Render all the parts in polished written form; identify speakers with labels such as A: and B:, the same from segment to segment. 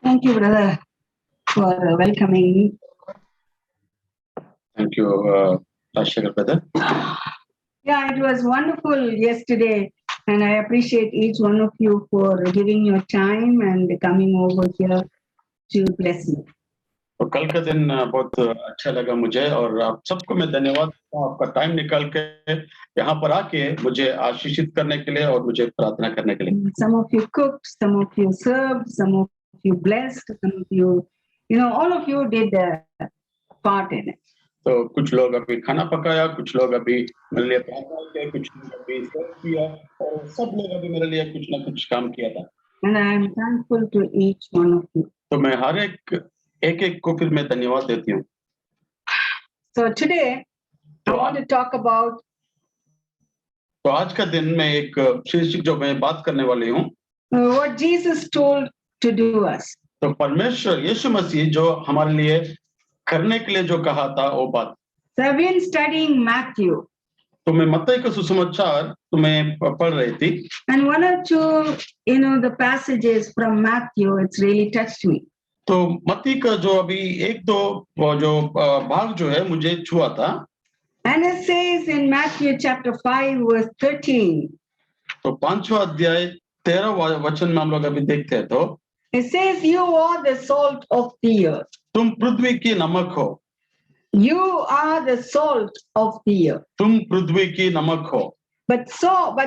A: Thank you, brother, for welcoming me.
B: Thank you, Rajshekar brother.
A: Yeah, it was wonderful yesterday, and I appreciate each one of you for giving your time and coming over here to bless me.
B: तो कल का दिन बहुत अच्छा लगा मुझे और आप सबको मैं धन्यवाद देता हूं आपका टाइम निकाल के यहाँ पर आके मुझे आशीषित करने के लिए और मुझे प्रार्थना करने के लिए.
A: Some of you cooked, some of you served, some of you blessed, some of you, all of you did a part in it.
B: तो कुछ लोग अभी खाना पकाया, कुछ लोग अभी मेरे लिए प्रार्थना किया, कुछ लोग अभी सर्व किया और सब लोग अभी मेरे लिए कुछ ना कुछ काम किया था.
A: And I am thankful to each one of you.
B: तो मैं हर एक को फिर मैं धन्यवाद देती हूँ.
A: So today I want to talk about
B: तो आज का दिन में एक शीर्षक जो मैं बात करने वाली हूँ,
A: what Jesus told to do us.
B: तो परमेश्वर यीशु मसीह जो हमारे लिए करने के लिए जो कहा था वो बात.
A: So I've been studying Matthew.
B: तो मैं मत्ती का सुसमाचार तुम्हें पढ़ रही थी.
A: And one or two, the passages from Matthew, it's really touched me.
B: तो मत्ती का जो अभी एक दो जो भाग जो है मुझे छुआ था.
A: And it says in Matthew chapter 5 verse 13.
B: तो 5वां अध्याय 13वां वचन में हम लोग अभी देखते हैं. तो
A: it says, you are the salt of the earth.
B: तुम पृथ्वी की नमक हो.
A: You are the salt of the earth.
B: तुम पृथ्वी की नमक हो.
A: But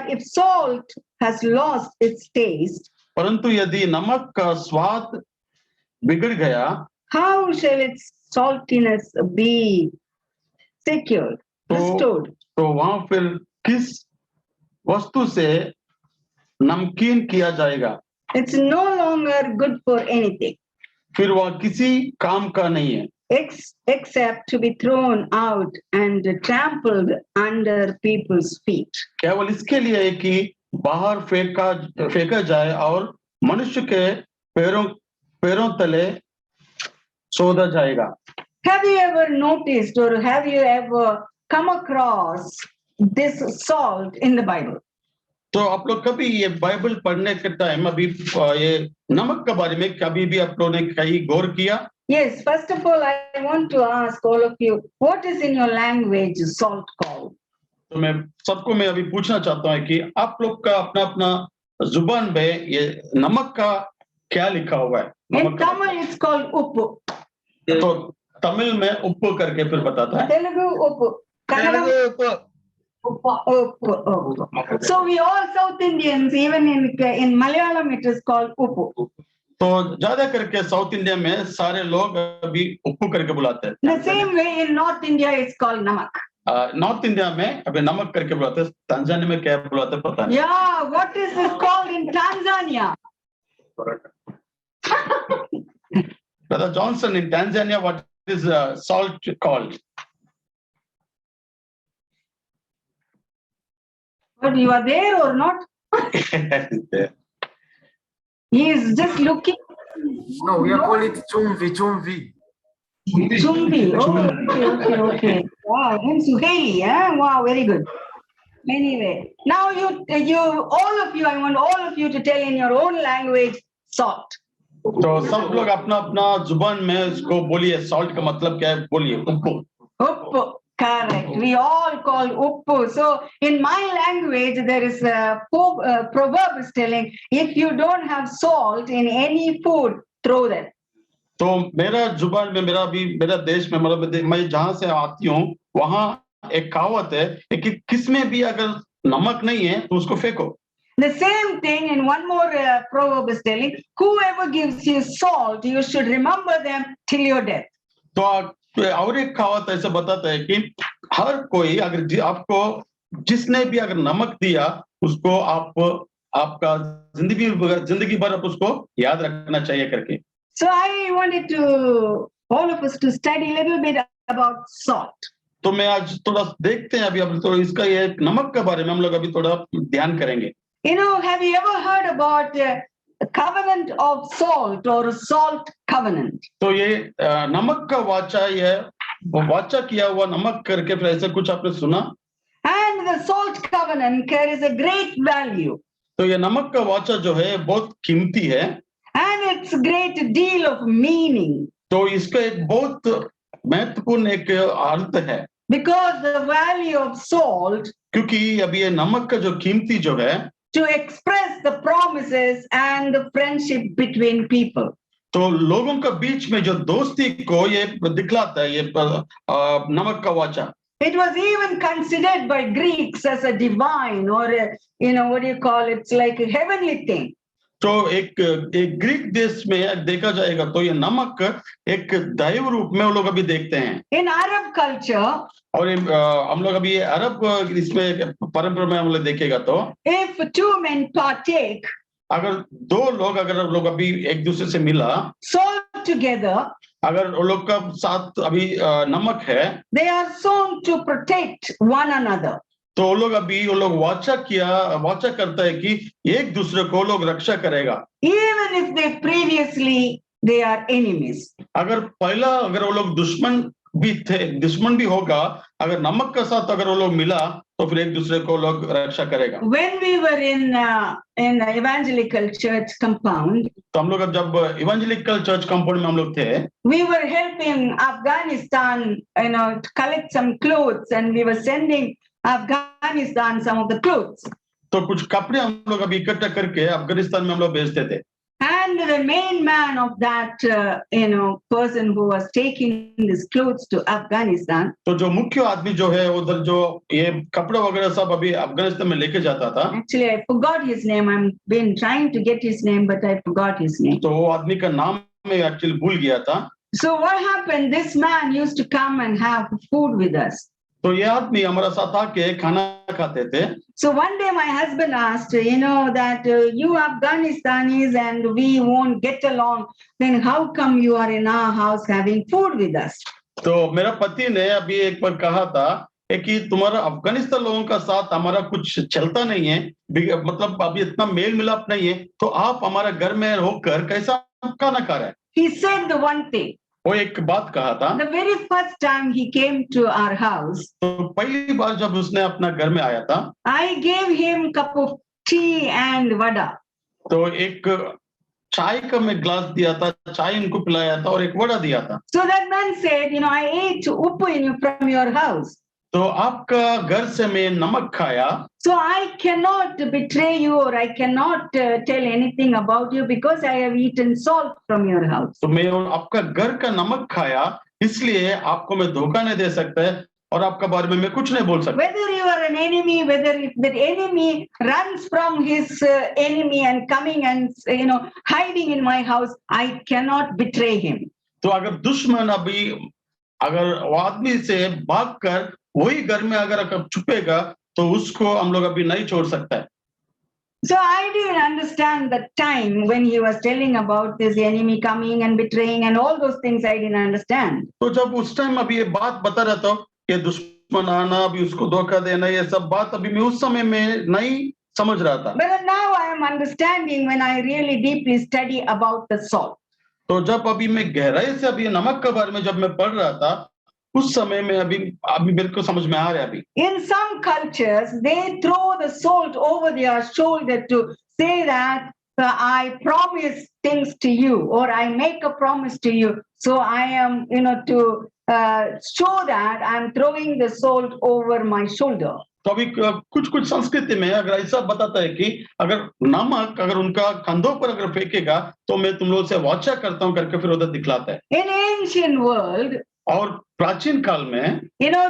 A: if salt has lost its taste,
B: परंतु यदि नमक का स्वाद बिगड़ गया,
A: how shall its saltiness be secured, restored?
B: तो वहां फिर किस वस्तु से नमकीन किया जाएगा?
A: It's no longer good for anything.
B: फिर वह किसी काम का नहीं है,
A: except to be thrown out and trampled under people's feet.
B: केवल इसके लिए है कि बाहर फेंका जाए और मनुष्य के पैरों तले सोधा जाएगा.
A: Have you ever noticed or have you ever come across this salt in the Bible?
B: तो आप लोग कभी ये बाइबल पढ़ने के टाइम अभी ये नमक के बारे में कभी भी आप लोगों ने कहीं गौर किया?
A: Yes, first of all, I want to ask all of you, what is in your language salt called?
B: तो मैं सबको मैं अभी पूछना चाहता हूँ कि आप लोग का अपना अपना जुबान में ये नमक का क्या लिखा हुआ है?
A: In Tamil, it's called uppu.
B: तो तमिल में उप्पु करके फिर बताता है.
A: Telugu uppu. Kannada uppu. So we all South Indians, even in Malayalam, it is called uppu.
B: तो ज्यादा करके साउथ इंडिया में सारे लोग अभी उप्पू करके बुलाते हैं.
A: The same way in North India, it's called namak.
B: North India में अभी नमक करके बुलाते हैं. तंजानिया में क्या बुलाते हैं पता नहीं.
A: Yeah, what is this called in Tanzania?
B: Brother Johnson, in Tanzania, what is salt called?
A: But you are there or not? He is just looking.
C: No, we are call it chumvi.
A: Chumbi. Oh, okay. Wow, in Suheli, yeah? Wow, very good. Anyway, now all of you, I want all of you to tell in your own language, salt.
B: तो सब लोग अपना अपना जुबान में इसको बोलिए. Salt का मतलब क्या है? बोलिए. उप्पू.
A: Uppu. Correct. We all call uppu. So in my language, there is a proverb is telling, if you don't have salt in any food, throw them.
B: तो मेरा जुबान में मेरा देश में मतलब मैं जहां से आती हूँ वहां एक कहावत है कि किसमें भी अगर नमक नहीं है तो उसको फेंको.
A: The same thing in one more proverb is telling, whoever gives you salt, you should remember them till your death.
B: तो और एक कहावत ऐसे बताता है कि हर कोई अगर आपको जिसने भी अगर नमक दिया उसको आपका जिंदगी भर आप उसको याद रखना चाहिए करके.
A: So I wanted to all of us to study a little bit about salt.
B: तो मैं आज थोड़ा देखते हैं अभी तो इसका ये नमक के बारे में हम लोग अभी थोड़ा ध्यान करेंगे.
A: Have you ever heard about a covenant of salt or a salt covenant?
B: तो ये नमक का वाचा किया हुआ नमक करके फिर ऐसे कुछ आपने सुना?
A: And the salt covenant carries a great value.
B: तो ये नमक का वाचा जो है बहुत कीमती है.
A: And it its great deal of meaning
B: तो इसका एक बहुत महत्वपूर्ण एक अर्थ है,
A: because the value of salt
B: क्योंकि अभी ये नमक का जो कीमती जो है,
A: to express the promises and the friendship between people.
B: तो लोगों का बीच में जो दोस्ती को ये दिखलाता है, ये नमक का वाचा।
A: It was even considered by Greeks as a divine or what do you call it? It's like a heavenly thing.
B: तो एक ग्रीक देश में देखा जाएगा तो ये नमक एक दैव रूप में वो लोग अभी देखते हैं।
A: In Arab culture,
B: और हम लोग अभी अरब इसमें परंपरा में हम लोग देखेगा तो
A: if two men partake
B: अगर दो लोग अभी एक दूसरे से मिला,
A: salt together,
B: अगर वो लोग का साथ अभी नमक है,
A: they are sown to protect one another.
B: तो वो लोग वाचा करता है कि एक दूसरे को लोग रक्षा करेगा,
A: Even if they are enemies.
B: अगर वो लोग दुश्मन भी होगा, अगर नमक का साथ अगर वो लोग मिला तो फिर एक दूसरे को लोग रक्षा करेगा।
A: When we were in the evangelical church compound,
B: तो हम लोग जब इवेंजेलिकल चर्च कंपाउंड में हम लोग थे,
A: we were helping Afghanistan, to collect some clothes, and we were sending Afghanistan some of the clothes.
B: तो कुछ कपड़े हम लोग अभी इकट्ठा करके अफगानिस्तान में हम लोग भेजते थे।
A: And the main man of that, person who was taking these clothes to Afghanistan.
B: तो जो मुख्य आदमी जो है उधर जो ये कपड़ा वगैरह सब अभी अफगानिस्तान में लेके जाता था।
A: Actually, I forgot his name. I've been trying to get his name, but I forgot his name.
B: तो वो आदमी का नाम मैं एक्चुअली भूल गया था।
A: So what happened? This man used to come and have food with us.
B: तो ये आदमी हमारा साथ आके खाना खाते थे।
A: So one day my husband asked, that you Afghanistan and we won't get along, then how come you are in our house having food with us?
B: तो मेरा पति ने अभी एक बार कहा था कि तुम्हारा अफगानिस्तान लोगों का साथ हमारा कुछ चलता नहीं है, मतलब अभी इतना मेल मिलाप नहीं है, तो आप हमारा घर में होकर कैसा खाना खा रहे हैं?
A: He said the one thing.
B: वो एक बात कहा था।
A: The very first time he came to our house,
B: तो पहली बार जब उसने अपना घर में आया था,
A: I gave him cup of tea and vada.
B: तो एक चाय का मैं ग्लास दिया था, चाय उनको पिलाया था और एक वड़ा दिया था।
A: So that man said, I ate uppu from your house.
B: तो आपका घर से मैं नमक खाया।
A: So I cannot betray you or I cannot tell anything about you because I have eaten salt from your house.
B: तो मैं आपका घर का नमक खाया, इसलिए आपको मैं धोखा नहीं दे सकता है और आपका बारे में मैं कुछ नहीं बोल सकता।
A: Whether you are an enemy, whether if the enemy runs from his enemy and coming and hiding in my house, I cannot betray him.
B: तो अगर दुश्मन अगर वो आदमी से भागकर वही घर में अगर छुपेगा तो उसको हम लोग अभी नहीं छोड़ सकता है।
A: So I didn't understand the time when he was telling about this enemy coming and betraying and all those things. I didn't understand.
B: तो जब उस टाइम अभी ये बात बता रहा था कि दुश्मन आना, अभी उसको धोखा देना, ये सब बात अभी मैं उस समय में नहीं समझ रहा था।
A: But now I am understanding when I really deeply study about the salt.
B: तो जब अभी मैं गहराई से अभी नमक के बारे में जब मैं पढ़ रहा था, उस समय में अभी मेरे को समझ में आ रहा है अभी।
A: In some cultures, they throw the salt over their shoulder to say that I promise things to you or I make a promise to you. So I am, to show that I'm throwing the salt over my shoulder.
B: तो अभी कुछ संस्कृति में अगर ऐसा बताता है कि अगर नमक अगर उनका कंधों पर अगर फेंकेगा तो मैं तुम लोग से वाचा करता हूं करके फिर उधर दिखलाता है।
A: In ancient world,
B: और प्राचीन काल में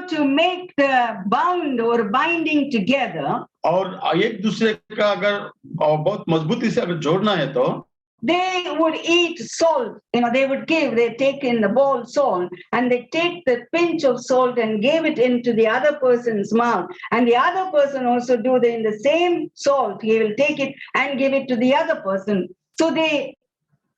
A: to make the bound or binding together,
B: और एक दूसरे का अगर बहुत मजबूती से अगर जोड़ना है तो
A: they would eat salt. They take in the bowl salt and they take the pinch of salt and give it into the other person's mouth. And the other person also in the same salt. He will take it and give it to the other person. So they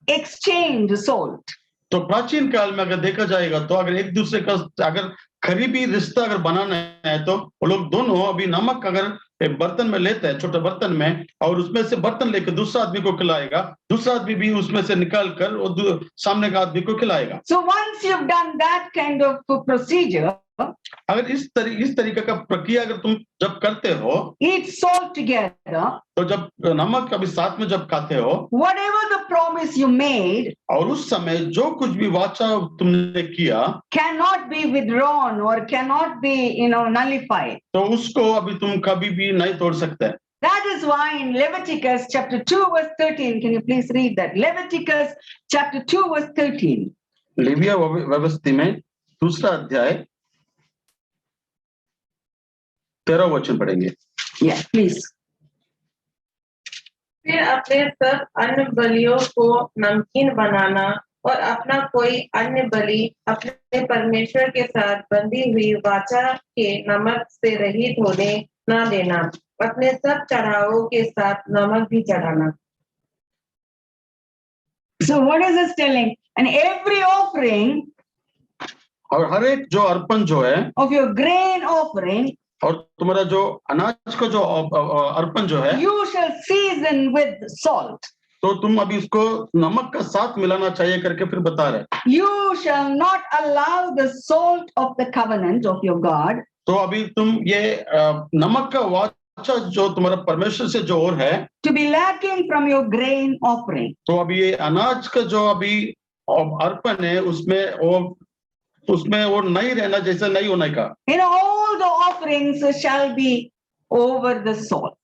A: exchange the salt.
B: तो प्राचीन काल में अगर देखा जाएगा तो अगर एक दूसरे का अगर करीबी रिश्ता अगर बनाना है तो वो लोग दोनों अभी नमक अगर एक बर्तन में लेते हैं, छोटे बर्तन में, और उसमें से बर्तन लेकर दूसरा आदमी को खिलाएगा, दूसरा आदमी भी उसमें से निकाल कर और सामने का आदमी को खिलाएगा।
A: So once you've done that kind of procedure,
B: अगर इस तरीके का प्रक्रिया अगर तुम जब करते हो,
A: eat salt together,
B: तो जब नमक कभी साथ में जब खाते हो,
A: whatever the promise you made
B: और उस समय जो कुछ भी वाचा तुमने किया,
A: cannot be withdrawn or cannot be, nullified.
B: तो उसको अभी तुम कभी भी नहीं तोड़ सकते।
A: That is why in Leviticus chapter 2 verse 13, can you please read that? Leviticus chapter 2 verse 13.
B: Labia व्यवस्थी में 2 अध्याय 13 वचन पढ़ेंगे।
A: Yeah, please.
D: फिर अपने सब अन्य बलियों को नमकीन बनाना और अपना कोई अन्य बलि अपने परमेश्वर के साथ बंधी हुई वाचा के नमक से रहित होने न देना, अपने सब चढ़ावों के साथ नमक भी चढ़ाना।
A: So what is this telling? And every offering
B: और हर एक जो अर्पण जो है,
A: of your grain offering,
B: और तुम्हारा जो अनाज का जो अर्पण जो है,
A: you shall season with salt.
B: तो तुम अभी इसको नमक का साथ मिलाना चाहिए करके फिर बता रहे।
A: You shall not allow the salt of the covenant of your God
B: तो अभी तुम ये नमक का वाचा जो तुम्हारा परमेश्वर से जो और है,
A: to be lacking from your grain offering.
B: तो अभी ये अनाज का जो अभी अर्पण है, उसमें वो नहीं रहना, जैसे नहीं होने का।
A: All the offerings shall be over the salt.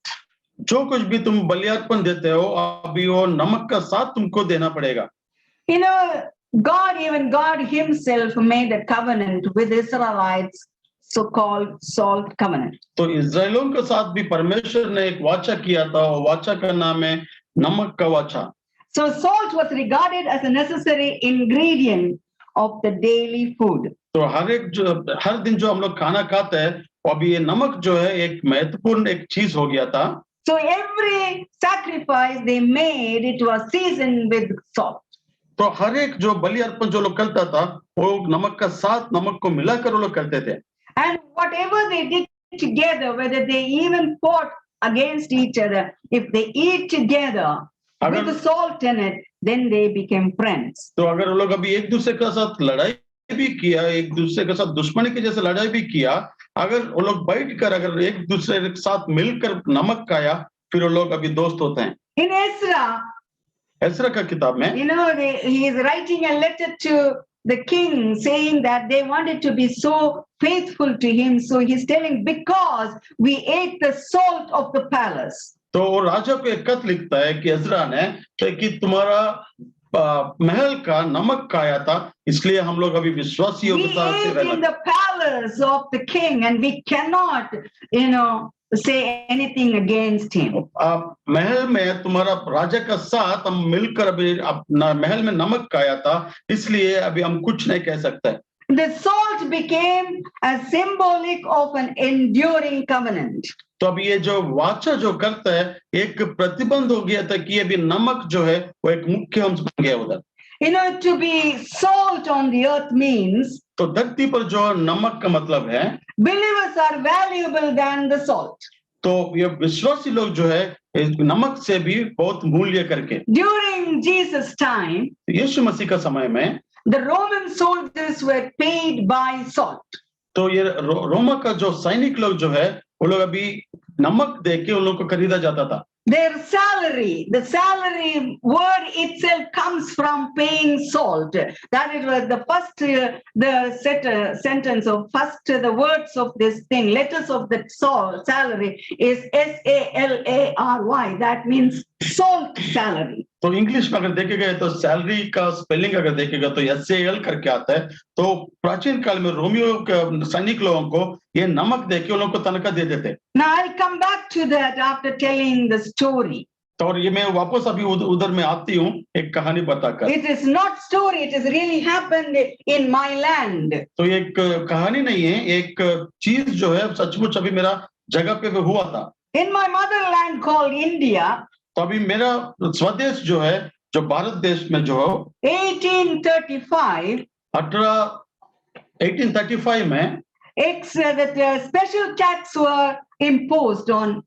B: जो कुछ भी तुम बलियार्पण देते हो, अभी वो नमक का साथ तुमको देना पड़ेगा।
A: Even God himself made a covenant with Israelites, so-called salt covenant.
B: तो इस्राएलियों के साथ भी परमेश्वर ने एक वाचा किया था, और वाचा का नाम है नमक का वाचा।
A: So salt was regarded as a necessary ingredient of the daily food.
B: तो हर दिन जो हम लोग खाना खाते हैं, अभी ये नमक जो है एक महत्वपूर्ण एक चीज हो गया था।
A: So every sacrifice they made, it was seasoned with salt.
B: तो हर एक जो बलि अर्पण जो लोग करता था, वो नमक का साथ नमक को मिलाकर वो लोग करते थे।
A: And whatever they did together, whether they even fought against each other, if they eat together with the salt in it, then they became friends.
B: तो अगर वो लोग अभी एक दूसरे के साथ लड़ाई भी किया, एक दूसरे के साथ दुश्मनी के जैसे लड़ाई भी किया, अगर वो लोग बैठकर अगर एक दूसरे के साथ मिलकर नमक खाया, फिर वो लोग अभी दोस्त होते हैं।
A: In
B: एस्रा का किताब में,
A: he is writing a letter to the king saying that they wanted to be so faithful to him. So he's telling, because we ate the salt of the palace.
B: तो वो राजा को एक खत लिखता है कि एस्रा ने कि तुम्हारा महल का नमक खाया था, इसलिए हम लोग अभी विश्वासियों के साथ
A: We ate in the palace of the king and we cannot, say anything against him.
B: महल में तुम्हारा राजा का साथ हम मिलकर अभी महल में नमक खाया था, इसलिए अभी हम कुछ नहीं कह सकते।
A: The salt became a symbolic of an enduring covenant.
B: तो अभी ये जो वाचा जो करता है, एक प्रतिबंध हो गया था कि अभी नमक जो है वो एक मुख्य अंश बन गया उधर।
A: To be salt on the earth means,
B: तो धरती पर जो नमक का मतलब है,
A: believers are valuable than the salt.
B: तो ये विश्वासी लोग जो है नमक से भी बहुत मूल्य करके।
A: During Jesus' time,
B: यीशु मसीह का समय में
A: the Roman soldiers were paid by salt.
B: तो ये रोमा का जो सैनिक लोग जो है, वो लोग अभी नमक दे के उन लोगों को खरीदा जाता था।
A: Their salary, the salary word itself comes from paying salt. That is the first, sentence of first, the words of this thing, letters of the salary is SALARY. That means salt salary.
B: तो English में अगर देखेगा तो salary का spelling अगर देखेगा तो SAL करके आता है। तो प्राचीन काल में रोमियो के सैनिक लोगों को ये नमक दे के उन लोगों को तनख्वाह दे देते।
A: Now I'll come back to that after telling the story.
B: तो और ये मैं वापस अभी उधर में आती हूँ एक कहानी बताकर।
A: It is not story, it has really happened in my land.
B: तो ये एक कहानी नहीं है, एक चीज जो है सचमुच अभी मेरा जगह पे हुआ था।
A: In my motherland called India,
B: तो अभी मेरा स्वदेश जो है, जो भारत देश में जो
A: 1835
B: में
A: that special tax were imposed on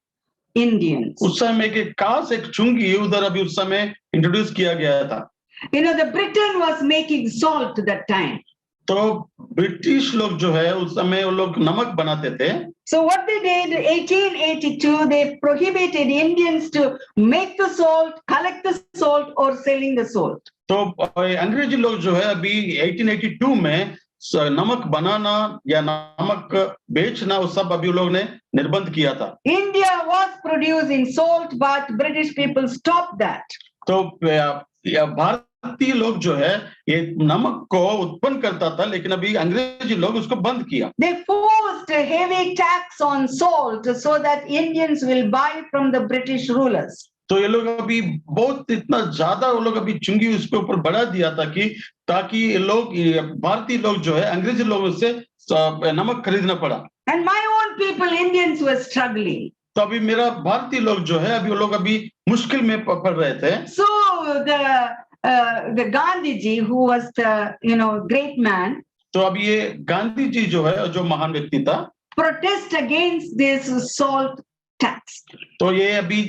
A: Indians.
B: उस समय एक खास एक चुंगी उधर अभी उस समय इंट्रोड्यूस किया गया था।
A: The Britain was making salt that time.
B: तो ब्रिटिश लोग जो है उस समय वो लोग नमक बनाते थे।
A: So what they did, 1882, they prohibited Indians to make the salt, collect the salt, or selling the salt.
B: तो अंग्रेजी लोग जो है अभी 1882 में नमक बनाना या नमक बेचना वो सब अभी लोग ने निर्बंध किया था।
A: India was producing salt, but British people stopped that.
B: तो भारतीय लोग जो है ये नमक को उत्पन्न करता था, लेकिन अभी अंग्रेजी लोग उसको बंद किया।
A: They forced a heavy tax on salt so that Indians will buy from the British rulers.
B: तो ये लोग अभी बहुत इतना ज्यादा वो लोग अभी चुंगी उसके ऊपर बढ़ा दिया था कि ताकि ये लोग भारतीय लोग जो है अंग्रेजी लोगों से नमक खरीदना पड़ा।
A: And my own people, Indians, were struggling.
B: तो अभी मेरा भारतीय लोग जो है अभी वो लोग अभी मुश्किल में पड़ रहे थे।
A: So the Gandhi ji, who was the great man,
B: तो अभी ये गांधी जी जो है जो महान व्यक्ति था,
A: protest against this salt tax.
B: तो ये अभी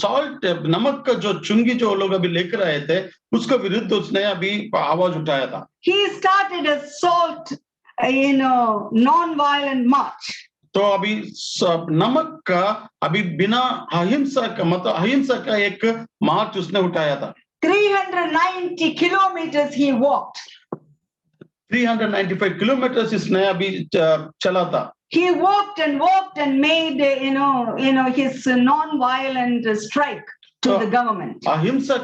B: सॉल्ट नमक का जो चुंगी जो लोग अभी लेकर आए थे उसके विरुद्ध उसने अभी आवाज उठाया था।
A: He started a salt non-violent march.
B: तो अभी नमक का अभी बिना अहिंसा का मतलब अहिंसा का एक मार्च उसने उठाया था।
A: 390 kilometers he walked.
B: 395 किलोमीटर इसने अभी चला था।
A: He walked and made his non-violent strike to the government.
B: अहिंसा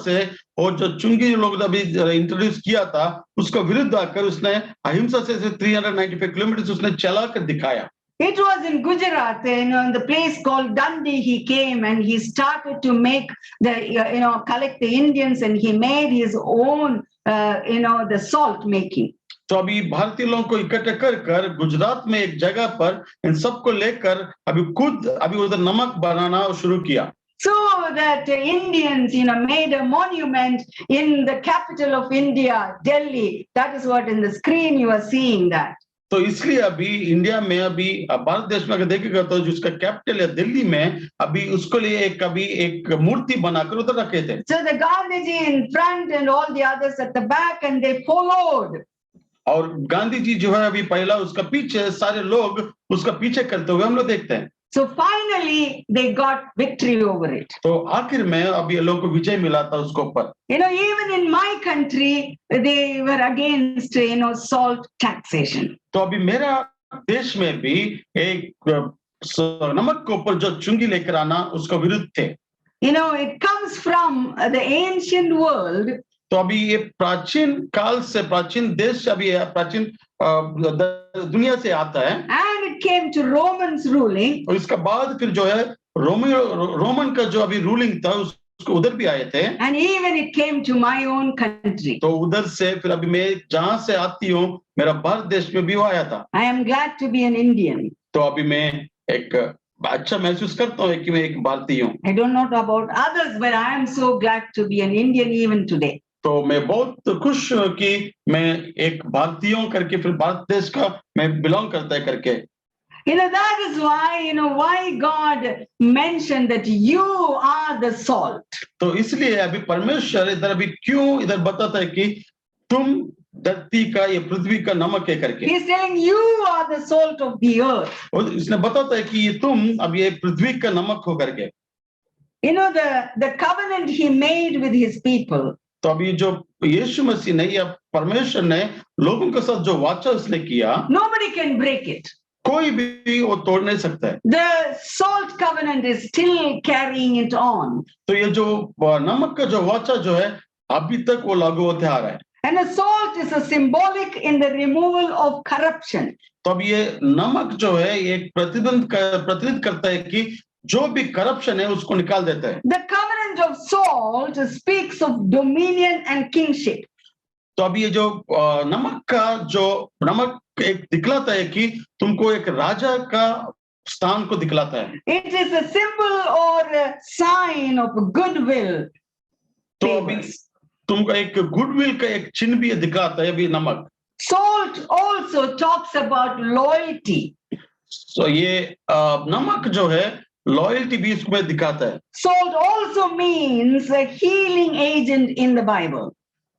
B: से और जो चुंगी लोग अभी इंट्रोड्यूस किया था उसका विरुद्ध आकर उसने अहिंसा से 395 किलोमीटर उसने चला कर दिखाया।
A: It was in Gujarat, in the place called Dundee. He came and he started to make collect the Indians, and he made his own, the salt making.
B: तो अभी भारतीय लोगों को इकट्ठा कर गुजरात में एक जगह पर इन सबको लेकर अभी उधर नमक बनाना शुरू किया।
A: So that Indians, made a monument in the capital of India, Delhi. That is what in the screen you are seeing that.
B: तो इसलिए अभी इंडिया में अभी भारत देश में अगर देखेगा तो जिसका कैपिटल है दिल्ली में अभी उसको लिए एक मूर्ति बनाकर उधर रखे थे।
A: So the Gandhiji in front and all the others at the back, and they followed.
B: और गांधी जी जो है अभी पहला उसका पीछे सारे लोग उसका पीछे करते हुए हम लोग देखते हैं।
A: So finally they got victory over it.
B: तो आखिर में अभी लोगों को विजय मिला था उसके ऊपर।
A: Even in my country they were against salt taxation.
B: तो अभी मेरा देश में भी एक नमक के ऊपर जो चुंगी लेकर आना उसका विरुद्ध थे।
A: It comes from the ancient world.
B: तो अभी ये प्राचीन काल से प्राचीन देश अभी प्राचीन दुनिया से आता है।
A: And it came to Romans ruling.
B: और इसका बाद फिर जो है रोमन का जो अभी रूलिंग था उसको उधर भी आए थे।
A: And even it came to my own country.
B: तो उधर से फिर अभी मैं जहां से आती हूँ मेरा भारत देश में भी वो आया था।
A: I am glad to be an Indian.
B: तो अभी मैं एक अच्छा महसूस करता हूँ कि मैं एक भारतीय हूँ।
A: I don't know about others, but I am so glad to be an Indian even today.
B: तो मैं बहुत खुश हूँ कि मैं एक भारतीय हूँ करके फिर भारत देश का मैं बिलोंग करता है करके।
A: That is why God mentioned that you are the salt.
B: तो इसलिए अभी परमेश्वर इधर अभी क्यों इधर बताता है कि तुम धरती का ये पृथ्वी का नमक है करके।
A: He is telling you are the salt of the earth.
B: और इसने बताता है कि तुम अब ये पृथ्वी का नमक हो करके।
A: The covenant he made with his people.
B: तो अभी जो यीशु मसीह ने या परमेश्वर ने लोगों के साथ जो वाचा उसने किया,
A: nobody can break it.
B: कोई भी वो तोड़ नहीं सकता है।
A: The salt covenant is still carrying it on.
B: तो ये जो नमक का जो वाचा जो है अभी तक वो लागू होते आ रहा है।
A: And the salt is a symbolic in the removal of corruption.
B: तो अब ये नमक जो है ये प्रतिनिधित्व करता है कि जो भी करप्शन है उसको निकाल देता है।
A: The covenant of salt speaks of dominion and kingship.
B: तो अब ये जो नमक एक दिखलाता है कि तुमको एक राजा का स्थान को दिखलाता है।
A: It is a symbol or a sign of goodwill.
B: तो अभी तुमको एक गुडविल का एक चिन्ह भी दिखलाता है अभी नमक।
A: Salt also talks about loyalty.
B: तो ये नमक जो है लॉयल्टी भी इसमें दिखाता है।
A: Salt also means a healing agent in the Bible.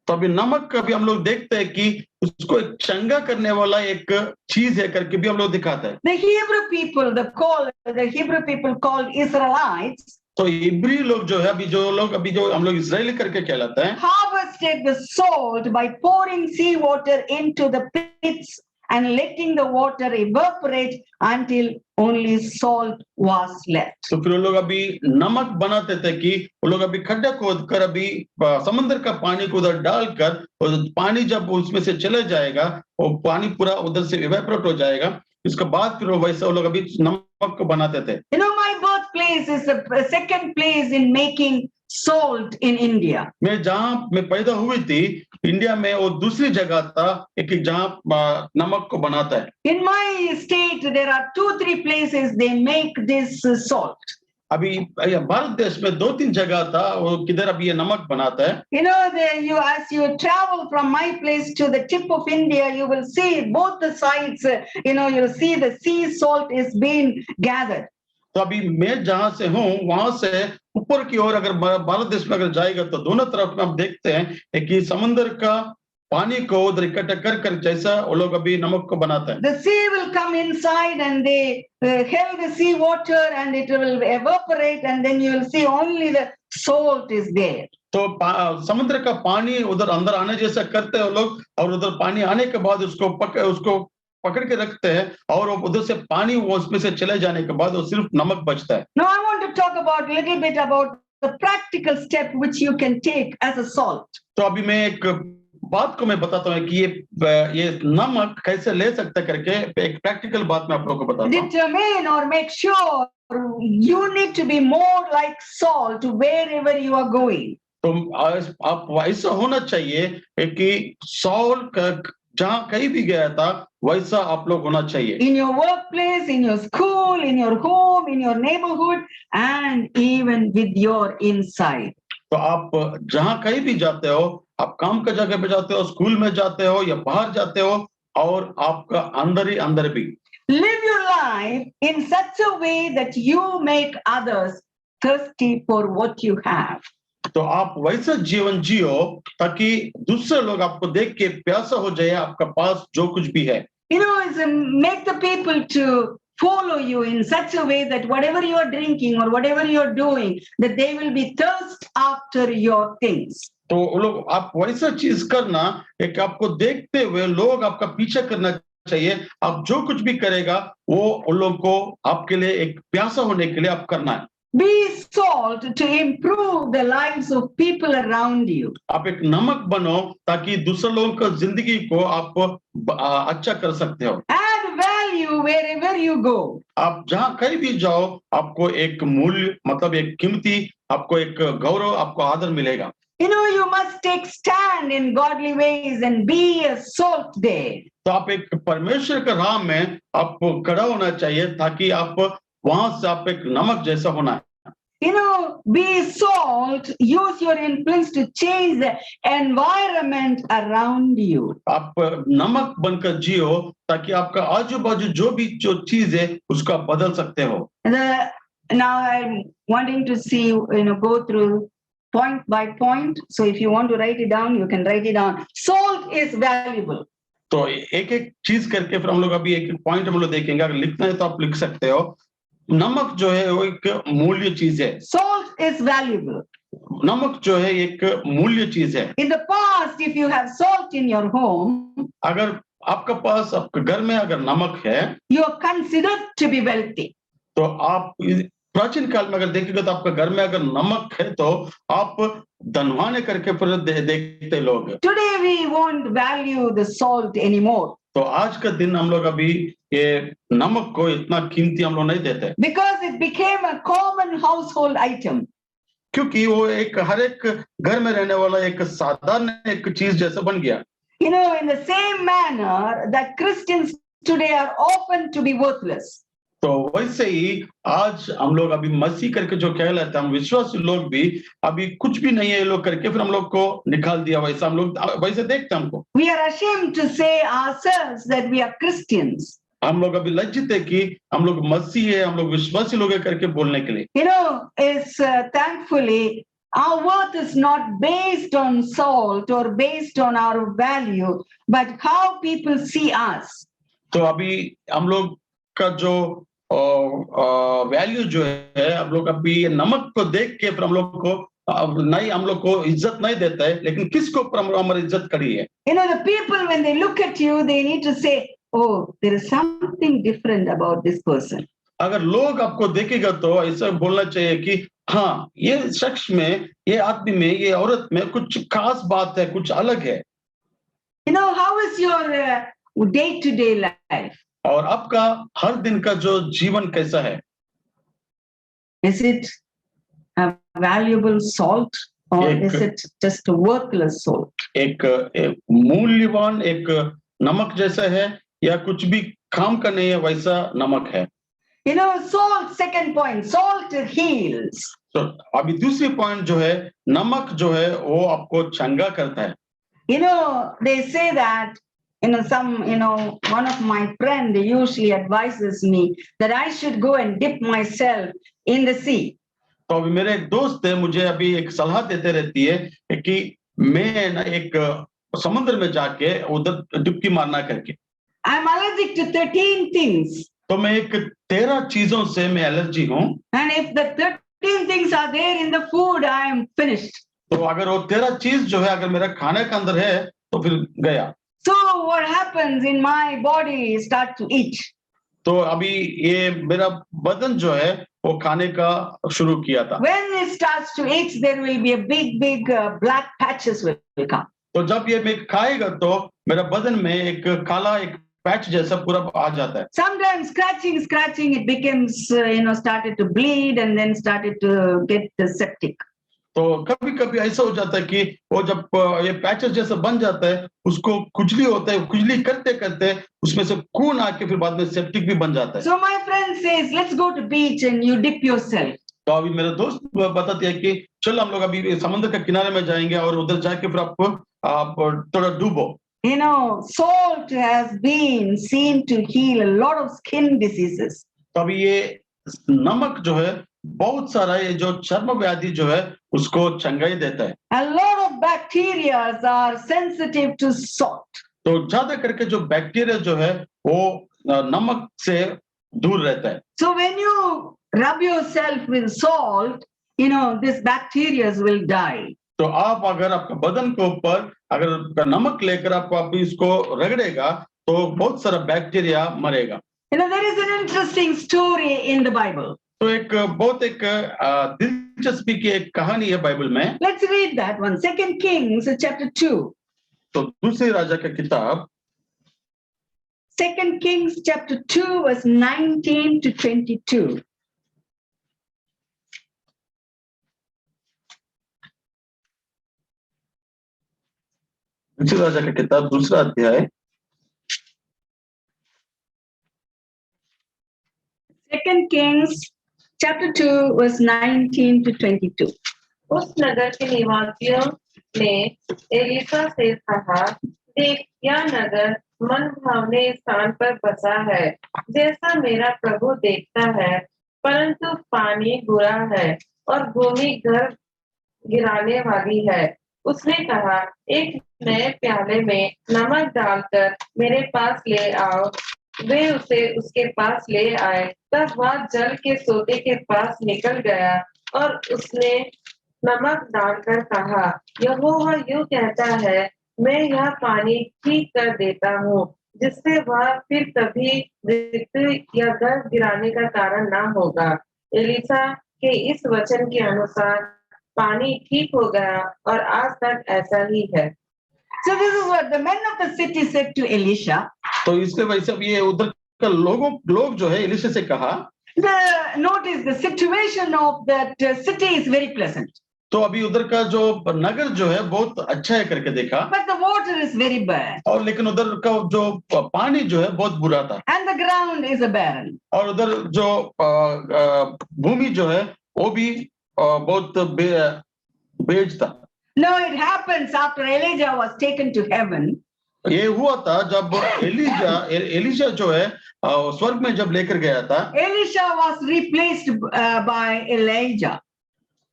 B: तो अभी नमक का भी हम लोग देखते हैं कि उसको एक चंगा करने वाला एक चीज है करके भी हम लोग दिखाते हैं।
A: The Hebrew people called Israelites
B: तो इब्री लोग जो है अभी जो हम लोग इजरायली करके कहलाते हैं,
A: harvested the salt by pouring seawater into the pits and letting the water evaporate until only salt was left.
B: तो फिर वो लोग अभी नमक बनाते थे कि वो लोग अभी खड्डा खोद कर अभी समंदर का पानी को उधर डालकर, और पानी जब उसमें से चले जाएगा वो पानी पूरा उधर से इवेपोरेट हो जाएगा, इसके बाद फिर वो वैसा वो लोग अभी नमक को बनाते थे।
A: You know, my birthplace is the second place in making salt in India.
B: मैं जहाँ मैं पैदा हुई थी इंडिया में, वो दूसरी जगह था एक जहाँ नमक को बनाता है।
A: In my state, there are 2-3 places they make this salt.
B: अभी भारत देश में 2-3 जगह था वो किधर अभी ये नमक बनाता है।
A: You know, as you travel from my place to the tip of India, you will see both the sides. You'll see the sea salt is being gathered.
B: तो अभी मैं जहां से हूँ वहां से ऊपर की ओर अगर भारत देश में अगर जाएगा तो दोनों तरफ में हम देखते हैं कि समंदर का पानी को उधर इकट्ठा कर जैसा वो लोग अभी नमक को बनाते हैं।
A: The sea will come inside and they held the sea water and it will evaporate and then you will see only the salt is there.
B: तो समुद्र का पानी उधर अंदर आने जैसा करते हैं वो लोग, और उधर पानी आने के बाद उसको पकड़ के रखते हैं, और उधर से पानी उसमें से चले जाने के बाद वो सिर्फ नमक बचता है।
A: Now I want to talk about a little bit about the practical step which you can take as a salt.
B: तो अभी मैं एक बात को मैं बताता हूँ कि ये नमक कैसे ले सकते करके एक प्रैक्टिकल बात मैं आप लोगों को बताता हूँ।
A: Determine or make sure you need to be more like salt wherever you are going.
B: तो आप ऐसा होना चाहिए कि सॉल जहाँ कहीं भी गया था वैसा आप लोग होना चाहिए।
A: In your workplace, in your school, in your home, in your neighborhood, and even with your inside.
B: तो आप जहाँ कहीं भी जाते हो, आप काम का जगह पे जाते हो, स्कूल में जाते हो या बाहर जाते हो, और आपका अंदर ही अंदर भी
A: Live your life in such a way that you make others thirsty for what you have.
B: तो आप वैसा जीवन जियो ताकि दूसरे लोग आपको देख के प्यासा हो जाए आपका पास जो कुछ भी है।
A: Make the people to follow you in such a way that whatever you are drinking or whatever you are doing, that they will be thirst after your things.
B: तो लोग आप वैसा चीज करना एक आपको देखते हुए लोग आपका पीछा करना चाहिए। आप जो कुछ भी करेगा वो उन लोगों को आपके लिए एक प्यासा होने के लिए आप करना है।
A: Be salt to improve the lives of people around you.
B: आप एक नमक बनो ताकि दूसरे लोगों का जिंदगी को आप अच्छा कर सकते हो।
A: Add value wherever you go.
B: आप जहाँ कहीं भी जाओ आपको एक मूल्य मतलब एक कीमती आपको एक गौरव आपको आदर मिलेगा।
A: You must take stand in godly ways and be a salt there.
B: तो आप एक परमेश्वर के राह में आप खड़ा होना चाहिए ताकि आप वहां से आप एक नमक जैसा होना है।
A: Be salt, use your influence to change the environment around you.
B: आप नमक बनकर जियो ताकि आपका आजू बाजू जो चीज है उसका बदल सकते हो।
A: Now I'm wanting to see go through point by point. So if you want to write it down, you can write it down. Salt is valuable.
B: तो एक एक चीज करके फिर हम लोग अभी एक पॉइंट हम लोग देखेंगे। अगर लिखना है तो आप लिख सकते हो। नमक जो है वो एक मूल्य चीज है।
A: Salt is valuable.
B: नमक जो है एक मूल्य चीज है।
A: In the past, if you have salt in your home,
B: अगर आपका पास आपके घर में अगर नमक है,
A: you are considered to be wealthy.
B: तो आप प्राचीन काल में अगर देखेंगे तो आपके घर में अगर नमक है तो आप धनवान करके फिर देखते लोग।
A: Today we won't value the salt anymore.
B: तो आज का दिन हम लोग अभी ये नमक को इतना कीमती हम लोग नहीं देते।
A: Because it became a common household item.
B: क्योंकि वो एक हर एक घर में रहने वाला एक साधारण एक चीज जैसा बन गया।
A: In the same manner that Christians today are often to be worthless.
B: तो वैसे ही आज हम लोग अभी मसीह करके जो कहलाते हैं हम विश्वासी लोग भी अभी कुछ भी नहीं है ये लोग करके फिर हम लोग को निकाल दिया। वैसा हम लोग वैसे देखते हैं हमको।
A: We are ashamed to say ourselves that we are Christians.
B: हम लोग अभी लज्जित है कि हम लोग मसीह है, हम लोग विश्वासी लोग है करके बोलने के लिए।
A: It's thankfully Our worth is not based on salt or based on our value, but how people see us.
B: तो अभी हम लोग का जो वैल्यू जो है, हम लोग अभी ये नमक को देख के फिर हम लोग को नहीं, हम लोग को इज्जत नहीं देता है, लेकिन किसको ऊपर हमारी इज्जत खड़ी है?
A: You know, the people, when they look at you, they need to say, oh, there is something different about this person.
B: अगर लोग आपको देखेगा तो ऐसा बोलना चाहिए कि हाँ, ये शख्स में, ये आदमी में, ये औरत में कुछ खास बात है, कुछ अलग है.
A: You know, how is your day-to-day life?
B: और आपका हर दिन का जो जीवन कैसा है?
A: Is it a valuable salt or is it just a worthless salt?
B: एक मूल्यवान एक नमक जैसा है या कुछ भी काम का नहीं है वैसा नमक है?
A: You know, salt, second point, salt heals.
B: तो अभी दूसरी पॉइंट जो है, नमक जो है वो आपको चंगा करता है.
A: You know, they say that, one of my friends usually advises me that I should go and dip myself in the sea.
B: तो अभी मेरे एक दोस्त है, मुझे अभी एक सलाह देते रहती है कि मैं ना एक समुद्र में जाके उधर डुबकी मारना करके.
A: I'm allergic to 13 things.
B: तो मैं एक 13 चीजों से मैं एलर्जी हूँ.
A: And if the 13 things are there in the food, I am finished.
B: तो अगर वो 13 चीज जो है अगर मेरा खाने के अंदर है तो फिर गया.
A: So what happens in my body start to eat.
B: तो अभी ये मेरा बदन जो है वो खाने का शुरू किया था.
A: When it starts to eat, there will be a big black patches will come.
B: तो जब ये मैं खाएगा तो मेरा बदन में एक काला एक पैच जैसा पूरा आ जाता है.
A: Sometimes scratching, it becomes, started to bleed and then started to get septic.
B: तो कभी-कभी ऐसा हो जाता है कि वो जब ये पैचेस जैसा बन जाता है, उसको खुजली होता है, खुजली करते-करते उसमें से खून आके फिर बाद में सेप्टिक भी बन जाता है.
A: So my friend says, let's go to beach and you dip yourself.
B: तो अभी मेरा दोस्त बताते हैं कि चल हम लोग अभी समुद्र के किनारे में जाएंगे और उधर जाके फिर आप थोड़ा डूबो.
A: You know, salt has been seen to heal a lot of skin diseases.
B: तो अभी ये नमक जो है बहुत सारा ये जो चर्म व्याधि जो है उसको चंगाई देता है.
A: A lot of bacteria are sensitive to salt.
B: तो ज्यादा करके जो बैक्टीरिया जो है वो नमक से दूर रहता है.
A: So when you rub yourself with salt, this bacteria will die.
B: तो आप अगर आपका बदन के ऊपर अगर नमक लेकर आप इसको रगड़ेगा तो बहुत सारा बैक्टीरिया मरेगा.
A: There is an interesting story in the Bible.
B: तो बहुत एक दिलचस्पी की एक कहानी है बाइबल में.
A: Let's read that one. 2 Kings chapter 2.
B: तो दूसरे राजा का किताब
A: 2 Kings chapter 2 verse 19 to 22.
B: दूसरे राजा का किताब दूसरा अध्याय
A: 2 Kings chapter 2 verse 19 to 22.
D: उस नगर के निवासियों ने एलिसा से कहा, देख यह नगर मन भावने स्थान पर बसा है, जैसा मेरा प्रभु देखता है, परंतु पानी बुरा है और भूमि घर गिराने वाली है. उसने कहा, एक नए प्याले में नमक डालकर मेरे पास ले आओ. वे उसे उसके पास ले आए. तब वह जल के सोते के पास निकल गया और उसने नमक डालकर कहा, यहोवा यूं कहता है, मैं यह पानी ठीक कर देता हूँ, जिससे वह फिर कभी मृत्यु या गर्भ गिराने का कारण ना होगा. एलिसा के इस वचन के अनुसार पानी ठीक हो गया और आज तक ऐसा ही है.
A: So this is what the men of the city said to Elisha.
B: तो इसके वजह से ये उधर का लोग जो है एलिशा से कहा.
A: Notice the situation of that city is very pleasant.
B: तो अभी उधर का जो नगर जो है बहुत अच्छा है करके देखा.
A: But the water is very bad.
B: और लेकिन उधर का जो पानी जो है बहुत बुरा था.
A: And the ground is barren.
B: और उधर जो भूमि जो है वो भी बहुत बेज था.
A: No, it happens after Elijah was taken to heaven.
B: ये हुआ था जब एलिशा जो है स्वर्ग में जब लेकर गया था.
A: Elisha was replaced by Elijah.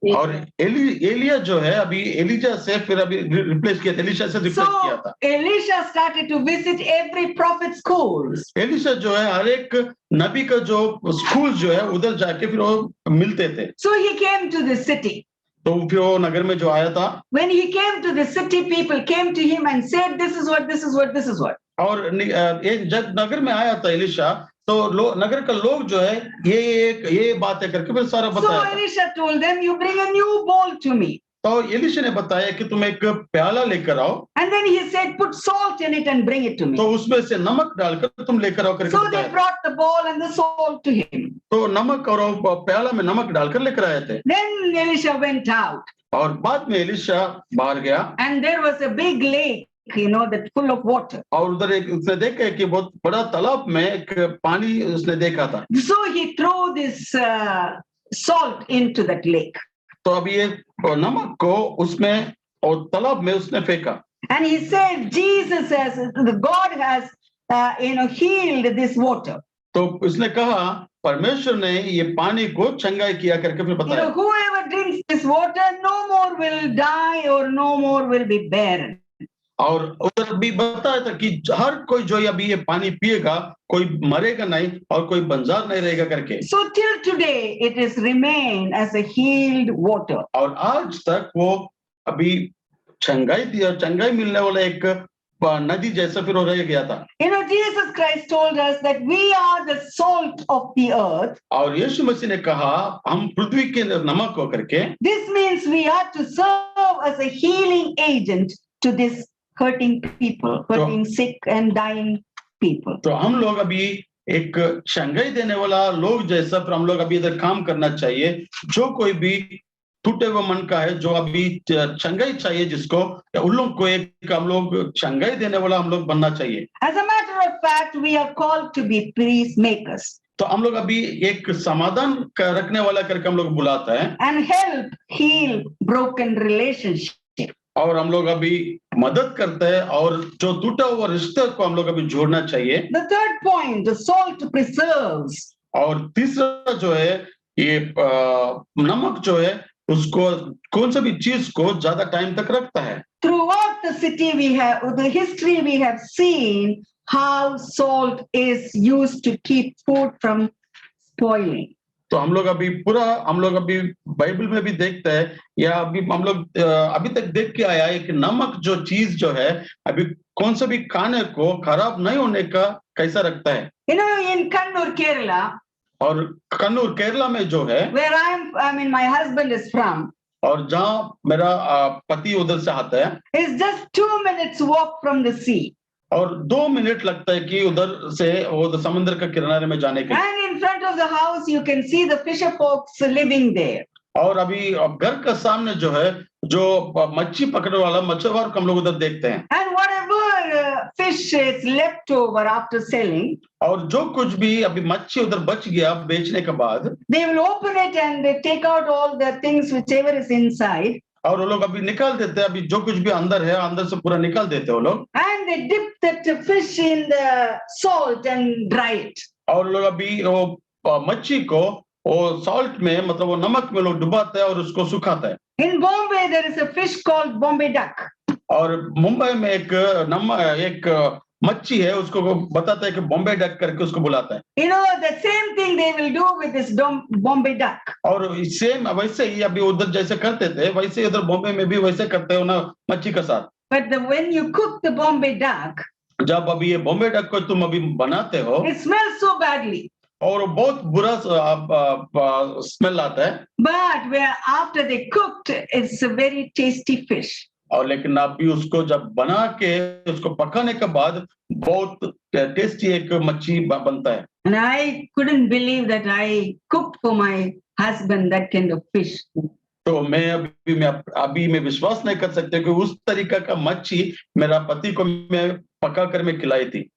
B: और एलिया जो है अभी एलिजा से फिर अभी रिप्लेस किया था, एलिशा से रिप्लेस किया
A: So
B: था।
A: Elisha started to visit every prophet schools.
B: Elisha जो है हर एक नबी का जो स्कूल जो है उधर जाके फिर वो मिलते थे।
A: So he came to the city.
B: तो फिर वो नगर में जो आया था,
A: When he came to the city, people came to him and said, this is what, this is what, this is what.
B: और एक जब नगर में आया था एलिशा, तो नगर का लोग जो है ये बातें करके फिर सारा
A: So
B: बताया था।
A: Elisha told them, you bring a new bowl to me.
B: तो एलिशा ने बताया कि तुम एक प्याला लेकर आओ,
A: And then he said, put salt in it and bring it to me.
B: तो उसमें से नमक डालकर तुम लेकर आओ करके
A: So they
B: बताया।
A: brought the bowl and the salt to him.
B: तो नमक और वो प्याला में नमक डालकर लेकर आए थे।
A: Then Elisha went out
B: और बाद में एलिशा बाहर गया
A: and there was a big lake, that full of water.
B: और उधर एक उसने देखा कि बहुत बड़ा तालाब में एक पानी उसने देखा था।
A: So he threw this salt into that lake.
B: तो अभी ये नमक को उसमें और तालाब में उसने फेंका।
A: And he said, Jesus has, God has, healed this water.
B: तो उसने कहा परमेश्वर ने ये पानी को चंगाई किया करके फिर बताया।
A: Whoever drinks this water no more will die or no more will be barren.
B: और उधर भी बताया था कि हर कोई जो अभी ये पानी पिएगा कोई मरेगा नहीं और कोई बंजार नहीं रहेगा करके।
A: So till today it is remained as a healed water.
B: और आज तक वो अभी चंगाई थी और चंगाई मिलने वाला एक नदी जैसा फिर हो रह गया था।
A: Jesus Christ told us that we are the salt of the earth.
B: और यीशु मसीह ने कहा हम पृथ्वी के नमक हो करके।
A: This means we are to serve as a healing agent to this hurting people, hurting, sick and dying people.
B: तो हम लोग अभी एक चंगाई देने वाला लोग जैसा फिर हम लोग अभी इधर काम करना चाहिए। जो कोई भी टूटे हुए मन का है, जो अभी चंगाई चाहिए जिसको, उन लोग को एक हम लोग चंगाई देने वाला हम लोग बनना चाहिए।
A: As a matter of fact, we are called to be peacemakers.
B: तो हम लोग अभी एक समाधान रखने वाला करके हम लोग बुलाता है
A: And help heal broken relationship.
B: और हम लोग अभी मदद करते हैं और जो टूटा हुआ रिश्ते को हम लोग अभी जोड़ना चाहिए।
A: The third point, the salt preserves.
B: और तीसरा जो है ये नमक जो है उसको कौन सा भी चीज को ज्यादा टाइम तक रखता है।
A: Throughout the city we have, the history we have seen how salt is used to keep food from spoiling.
B: तो हम लोग अभी बाइबल में भी देखते हैं या अभी हम लोग अभी तक देख के आया है कि नमक जो चीज जो है अभी कौन सा भी खाने को खराब नहीं होने का कैसा रखता है।
A: In Kannur, Kerala,
B: और कन्नूर केरला में जो है
A: where my husband is from,
B: और जहाँ मेरा पति उधर से आता है,
A: is just 2 minutes walk from the sea.
B: और 2 मिनट लगता है कि उधर से वो समुद्र का किनारे में जाने के लिए।
A: And in front of the house you can see the fisher folks living there.
B: और अभी घर का सामने जो है जो मच्छी पकड़ने वाला मछुआर को हम लोग उधर देखते हैं।
A: And whatever fish is left over after selling,
B: और जो कुछ भी अभी मच्छी उधर बच गया बेचने के बाद,
A: they will open it and they take out all the things whichever is inside.
B: और वो लोग अभी निकाल देते हैं, अभी जो कुछ भी अंदर है अंदर से पूरा निकाल देते हैं वो लोग।
A: And they dip that fish in the salt and dry it.
B: और लोग अभी वो मच्छी को वो सॉल्ट में मतलब वो नमक में लोग डुबाते हैं और उसको सुखाते हैं।
A: In Bombay there is a fish called Bombay duck.
B: और मुंबई में एक मच्छी है उसको बताता है कि बॉम्बे डक करके उसको बुलाता है।
A: The same thing they will do with this Bombay duck.
B: और सेम वैसे ही अभी उधर जैसे करते थे वैसे इधर बॉम्बे में भी वैसे करते हो ना मच्छी के साथ।
A: But when you cook the Bombay duck,
B: जब अभी ये बॉम्बे डक को तुम अभी बनाते हो,
A: it smells so badly.
B: और बहुत बुरा स्मेल आता है।
A: But where after they cooked, it's a very tasty fish.
B: और लेकिन अभी उसको जब बना के उसको पकाने के बाद बहुत टेस्टी एक मच्छी बनता है।
A: And I couldn't believe that I cooked for my husband that kind of fish.
B: तो मैं विश्वास नहीं कर सकते कि उस तरीका का मच्छी मेरा पति को मैं पका कर मैं खिलाई थी।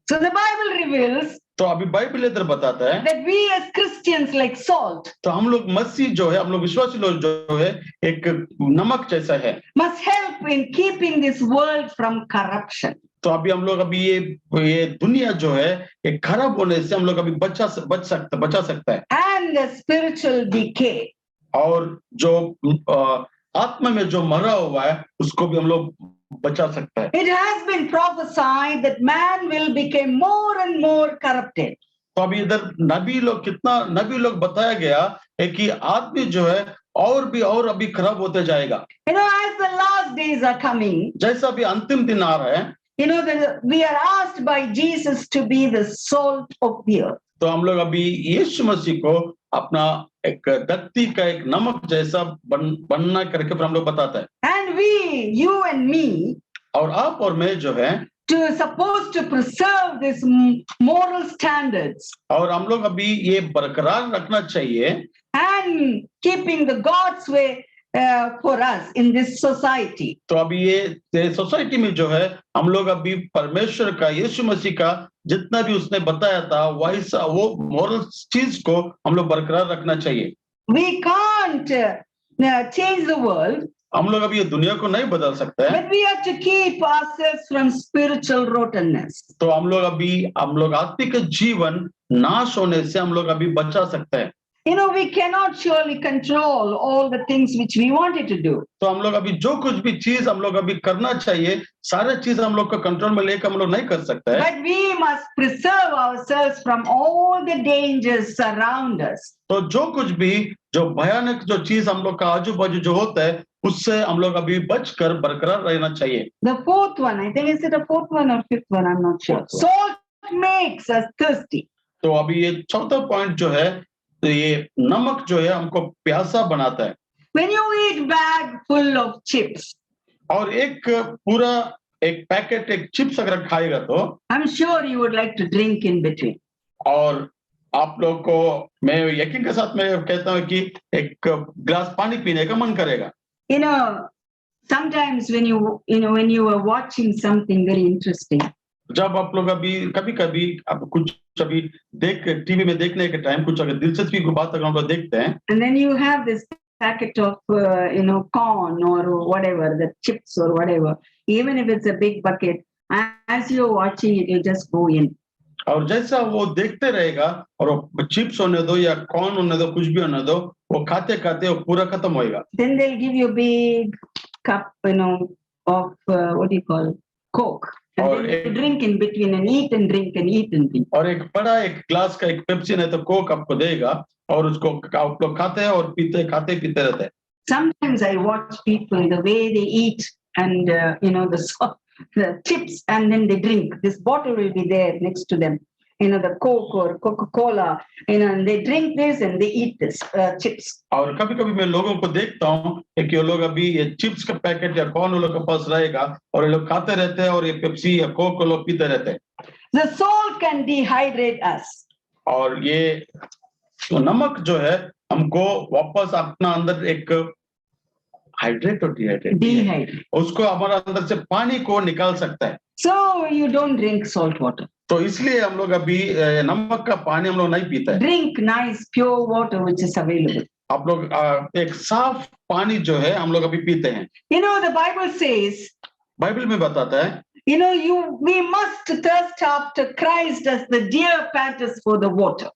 A: So the Bible reveals
B: तो अभी बाइबल इधर बताता है
A: that we as Christians like salt
B: तो हम लोग मसीह जो है हम लोग विश्वासी लोग जो है एक नमक जैसा है,
A: must help in keeping this world from corruption.
B: तो अभी हम लोग अभी ये दुनिया जो है एक खराब होने से हम लोग अभी बचा सकता है
A: And the spiritual decay.
B: और जो आत्मा में जो मरा हुआ है उसको भी हम लोग बचा सकता है।
A: It has been prophesied that man will become more and more corrupted.
B: तो अभी इधर नबी लोग बताया गया है कि आदमी जो है और अभी खराब होते जाएगा।
A: You know, as the last days are coming,
B: जैसा अभी अंतिम दिन आ रहा है,
A: you know, we are asked by Jesus to be the salt of the earth.
B: तो हम लोग अभी यीशु मसीह को अपना एक धरती का एक नमक जैसा बनना करके फिर हम लोग बताता है।
A: And we, you and me,
B: और आप और मैं जो है
A: supposed to preserve this moral standards
B: और हम लोग अभी ये बरकरार रखना चाहिए
A: and keeping the God's way for us in this society.
B: तो अभी ये सोसाइटी में जो है हम लोग अभी परमेश्वर का, यीशु मसीह का जितना भी उसने बताया था वैसा वो मॉरल चीज को हम लोग बरकरार रखना चाहिए।
A: We can't change the world,
B: हम लोग अभी ये दुनिया को नहीं बदल सकते हैं,
A: but we have to keep ourselves from spiritual rottenness.
B: तो हम लोग आत्मिक जीवन नाश होने से हम लोग अभी बचा सकते हैं।
A: You know, we cannot surely control all the things which we wanted to do.
B: तो हम लोग अभी जो कुछ भी चीज हम लोग अभी करना चाहिए सारे चीज हम लोग को कंट्रोल में लेकर हम लोग नहीं कर सकते हैं।
A: But we must preserve ourselves from all the dangers around us.
B: तो जो कुछ भी जो भयानक जो चीज हम लोग का आजू बाजू जो होता है उससे हम लोग अभी बचकर बरकरार रहना चाहिए।
A: The fourth one, I think, is it a fourth one or fifth one? I'm not sure. Salt makes us thirsty.
B: तो अभी ये चौथा पॉइंट जो है तो ये नमक जो है हमको प्यासा बनाता है।
A: When you eat bag full of chips,
B: और एक पूरा एक पैकेट एक चिप्स अगर खाएगा तो
A: I'm sure you would like to drink in between.
B: और आप लोग को मैं यकीन के साथ मैं कहता हूँ कि एक ग्लास पानी पीने का मन करेगा।
A: You know, sometimes when you are watching something very interesting,
B: जब आप लोग अभी कभी आप कुछ अभी टीवी में देखने के टाइम कुछ अगर दिलचस्पी की बात अगर हम लोग देखते हैं
A: and then you have this packet of corn or whatever, the chips or whatever, even if it's a big bucket, as you're watching it, you just go in.
B: और जैसा वो देखते रहेगा और चिप्स होने दो या कॉर्न होने दो कुछ भी होने दो वो खाते खाते वो पूरा खत्म होएगा।
A: Then they'll give you a big cup, of what do you call Coke. And then you drink in between and eat and drink and eat and drink.
B: और एक बड़ा एक ग्लास का एक पेप्सी नहीं तो कोक आपको देगा और उसको आप लोग खाते हैं और खाते पीते रहते हैं।
A: Sometimes I watch people the way they eat and the chips and then they drink. This bottle will be there next to them. The Coke or Coca-Cola, and they drink this and they eat this chips.
B: और कभी-कभी मैं लोगों को देखता हूँ कि ये लोग अभी ये चिप्स का पैकेट या कॉर्न लोग के पास रहेगा और ये लोग खाते रहते हैं और ये पेप्सी या कोक लोग पीते रहते हैं।
A: The salt can dehydrate us.
B: और ये नमक जो है हमको वापस अपना अंदर एक हाइड्रेट और डिहाइड्रेट उसको हमारा अंदर से पानी को निकाल सकता है।
A: So you don't drink salt water.
B: तो इसलिए हम लोग अभी नमक का पानी हम लोग नहीं पीते हैं।
A: Drink nice pure water which is available.
B: आप लोग एक साफ पानी जो है हम लोग अभी पीते हैं।
A: The Bible says,
B: बाइबल में बताता है
A: we must thirst after Christ as the deer panteth for the water.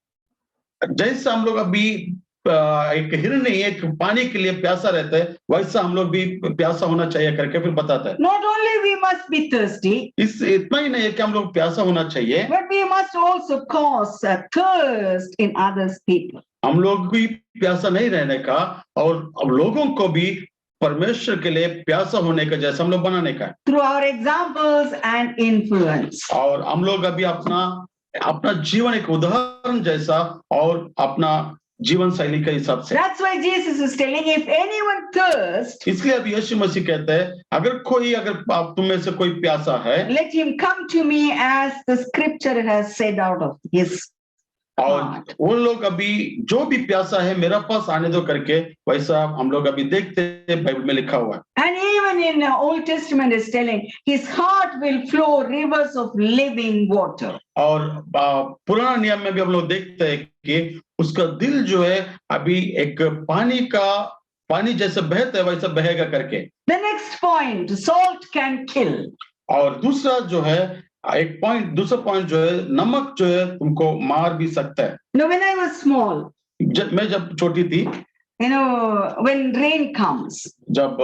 B: जैसा हम लोग अभी एक हिरनी एक पानी के लिए प्यासा रहता है वैसा हम लोग भी प्यासा होना चाहिए करके फिर बताता है।
A: Not only we must be thirsty,
B: इतना ही नहीं है कि हम लोग प्यासा होना चाहिए,
A: but we must also cause a thirst in others people.
B: हम लोग भी प्यासा नहीं रहने का और लोगों को भी परमेश्वर के लिए प्यासा होने का जैसा हम लोग बनाने का है।
A: Through our examples and influence.
B: और हम लोग अभी अपना जीवन एक उदाहरण जैसा और अपना जीवन शैली के हिसाब से।
A: That's why Jesus is telling, if anyone thirsts,
B: इसलिए अब यीशु मसीह कहते हैं अगर आप तुम में से कोई प्यासा है,
A: let him come to me as the scripture has said out of his
B: और वो लोग अभी जो भी प्यासा है मेरा पास आने दो करके वैसा हम लोग अभी देखते हैं बाइबल में लिखा हुआ है।
A: And even in the Old Testament is telling, his heart will flow rivers of living water.
B: और पुराना नियम में भी हम लोग देखते हैं कि उसका दिल जो है अभी एक पानी जैसे बहता है वैसा बहेगा करके।
A: The next point, salt can kill.
B: और दूसरा पॉइंट जो है नमक जो है तुमको मार भी सकता है।
A: When I was small,
B: मैं जब छोटी थी,
A: You know, when rain comes,
B: जब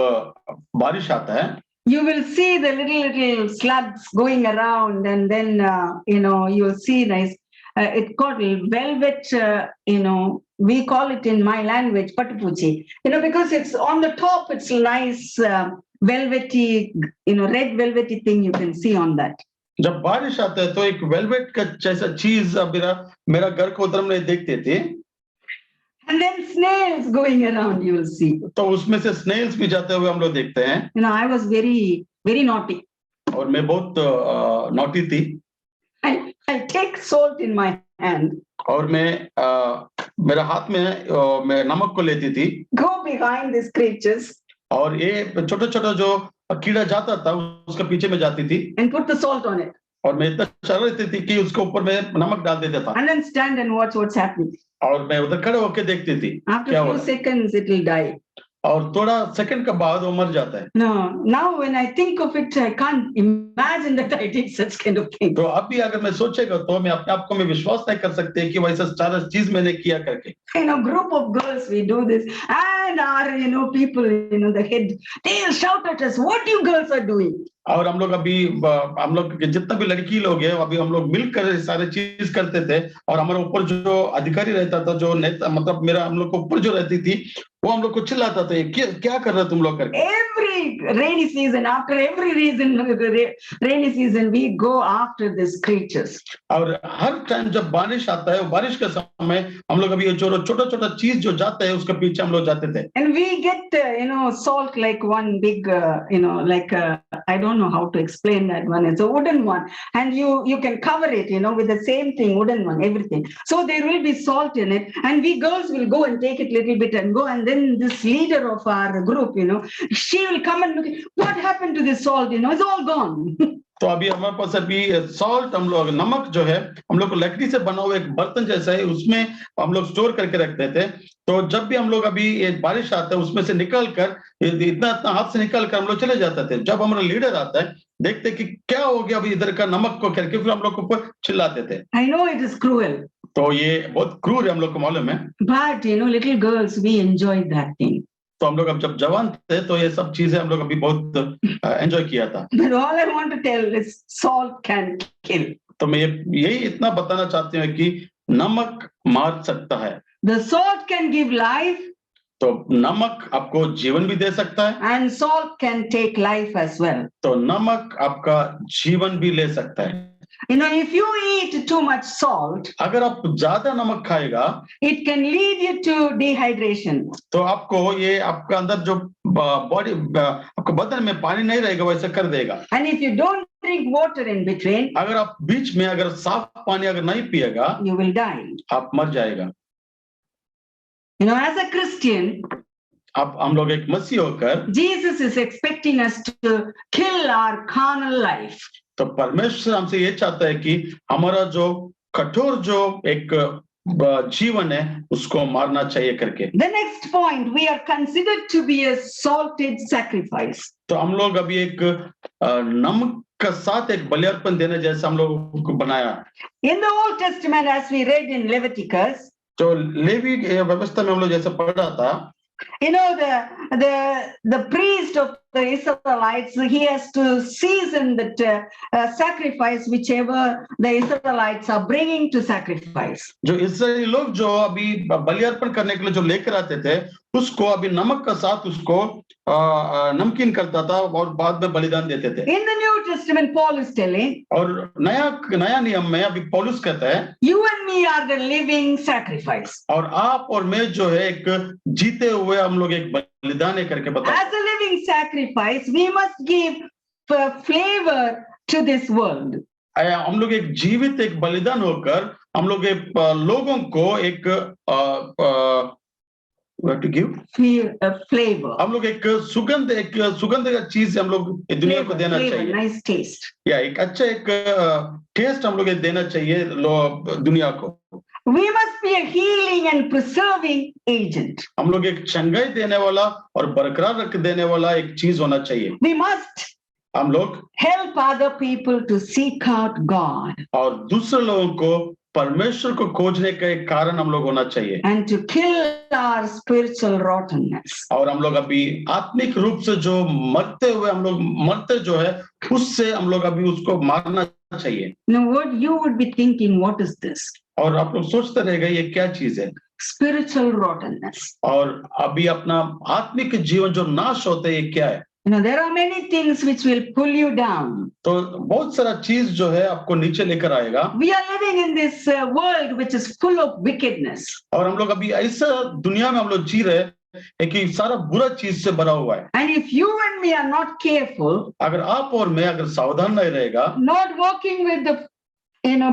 B: बारिश आता है
A: you will see the little slugs going around, and then you'll see nice. It's called velvet. We call it in my language patupuchi. Because it's on the top. It's nice velvety, red velvety thing you can see on that.
B: जब बारिश आता है तो एक velvet का जैसा चीज अब मेरा घर को उधर में देखते थे.
A: And then snails going around, you will see.
B: तो उसमें से स्नेल्स भी जाते हुए हम लोग देखते हैं.
A: I was very, very naughty.
B: और मैं बहुत नॉटी थी.
A: I take salt in my hand.
B: और मैं मेरा हाथ में मैं नमक को लेती थी.
A: Go behind these creatures.
B: और ये छोटा-छोटा जो कीड़ा जाता था उसके पीछे में जाती थी.
A: And put the salt on it.
B: और मैं इतना शरारती थी कि उसके ऊपर मैं नमक डाल देता था.
A: And then stand and watch what's happening.
B: और मैं उधर खड़े होके देखती थी.
A: After a few seconds, it will die.
B: और थोड़ा सेकंड के बाद वो मर जाता है.
A: No, now when I think of it, I can't imagine that I did such kind of thing.
B: तो अब भी अगर मैं सोचेगा तो मैं अपने आप को मैं विश्वास नहीं कर सकते कि वैसा सारा चीज मैंने किया करके.
A: Group of girls, we do this, and our, people, the head, they'll shout at us, what you girls are doing?
B: और हम लोग जितना भी लड़की लोग हैं अभी हम लोग मिलकर सारे चीज करते थे. और हमारे ऊपर जो अधिकारी रहता था जो मतलब मेरा हम लोग को ऊपर जो रहती थी वो हम लोग को चिल्लाता था क्या कर रहे तुम लोग करके.
A: Every rainy season, after every rainy season, we go after these creatures.
B: और हर टाइम जब बारिश आता है बारिश के समय हम लोग अभी जो छोटा-छोटा चीज जो जाता है उसके पीछे हम लोग जाते थे.
A: And we get salt like one big I don't know how to explain that one. It's a wooden one, and you can cover it with the same thing, wooden one, everything. So there will be salt in it, and we girls will go and take it little bit and go, and then this leader of our group, she will come and look, what happened to this salt? It's all gone.
B: तो अभी हमारे पास अभी salt हम लोग नमक जो है हम लोग को लकड़ी से बना हुआ एक बर्तन जैसा है उसमें हम लोग स्टोर करके रखते थे. तो जब भी हम लोग अभी एक बारिश आता है उसमें से निकल कर इतना हाथ से निकल कर हम लोग चले जाते थे. जब हमारा लीडर आता है देखते कि क्या हो गया अभी इधर का नमक को करके फिर हम लोग को ऊपर चिल्लाते थे.
A: I know it is cruel.
B: तो ये बहुत क्रूर है हम लोग को मालूम है.
A: But little girls, we enjoyed that thing.
B: तो हम लोग अब जब जवान थे तो ये सब चीजें हम लोग अभी बहुत एंजॉय किया था.
A: But all I want to tell is salt can kill.
B: तो मैं यही इतना बताना चाहती हूँ कि नमक मार सकता है.
A: The salt can give life.
B: तो नमक आपको जीवन भी दे सकता है.
A: And salt can take life as well.
B: तो नमक आपका जीवन भी ले सकता है.
A: If you eat too much salt,
B: अगर आप ज्यादा नमक खाएगा
A: it can lead you to dehydration.
B: तो आपको ये आपका अंदर जो बॉडी आपको बदन में पानी नहीं रहेगा वैसा कर देगा.
A: And if you don't drink water in between,
B: अगर आप बीच में अगर साफ पानी अगर नहीं पिएगा
A: you will die.
B: आप मर जाएगा.
A: As a Christian,
B: आप हम लोग एक मसीह होकर
A: Jesus is expecting us to kill our carnal life.
B: तो परमेश्वर हमसे ये चाहता है कि हमारा जो कठोर जो एक जीवन है उसको मारना चाहिए करके.
A: The next point, we are considered to be a salted sacrifice.
B: तो हम लोग अभी एक नमक का साथ एक बलिदान देने जैसा हम लोग को बनाया.
A: In the Old Testament, as we read in Leviticus,
B: जो लेवी व्यवस्था में हम लोग जैसे पढ़ रहा था,
A: the priest of the Israelites, he has to season that sacrifice whichever the Israelites are bringing to sacrifice.
B: जो इस्राएली लोग जो अभी बलिदान करने के लिए जो लेकर आते थे उसको अभी नमक का साथ उसको नमकीन करता था और बाद में बलिदान देते थे.
A: In the New Testament, Paul is telling,
B: और नया नियम में अभी पौलुस कहता है,
A: you and me are the living sacrifice.
B: और आप और मैं जो है एक जीते हुए हम लोग एक बलिदान करके बता.
A: As a living sacrifice, we must give flavor to this world.
B: हम लोग एक जीवित एक बलिदान होकर हम लोग लोगों को एक to give
A: flavor.
B: हम लोग एक सुगंध का चीज हम लोग दुनिया को देना चाहिए.
A: Nice taste.
B: या एक अच्छा एक टेस्ट हम लोग देना चाहिए दुनिया को.
A: We must be a healing and preserving agent.
B: हम लोग एक चंगाई देने वाला और बरकरार रख देने वाला एक चीज होना चाहिए.
A: We must
B: हम लोग
A: help other people to seek out God.
B: और दूसरे लोगों को परमेश्वर को खोजने का एक कारण हम लोग होना चाहिए,
A: and to kill our spiritual rottenness.
B: और हम लोग अभी आत्मिक रूप से जो मरते हुए हम लोग मरते जो है उससे हम लोग अभी उसको मारना चाहिए।
A: Now, what you would be thinking, what is this?
B: और आप लोग सोचते रहेगा ये क्या चीज है,
A: Spiritual rottenness.
B: और अभी अपना आत्मिक जीवन जो नाश होते हैं ये क्या है।
A: You know, there are many things which will pull you down.
B: तो बहुत सारा चीज जो है आपको नीचे लेकर आएगा,
A: We are living in this world which is full of wickedness.
B: और हम लोग अभी ऐसा दुनिया में हम लोग जी रहे हैं कि सारा बुरा चीज से भरा हुआ है।
A: And if you and me are not careful,
B: अगर आप और मैं अगर सावधान नहीं रहेगा,
A: not working with the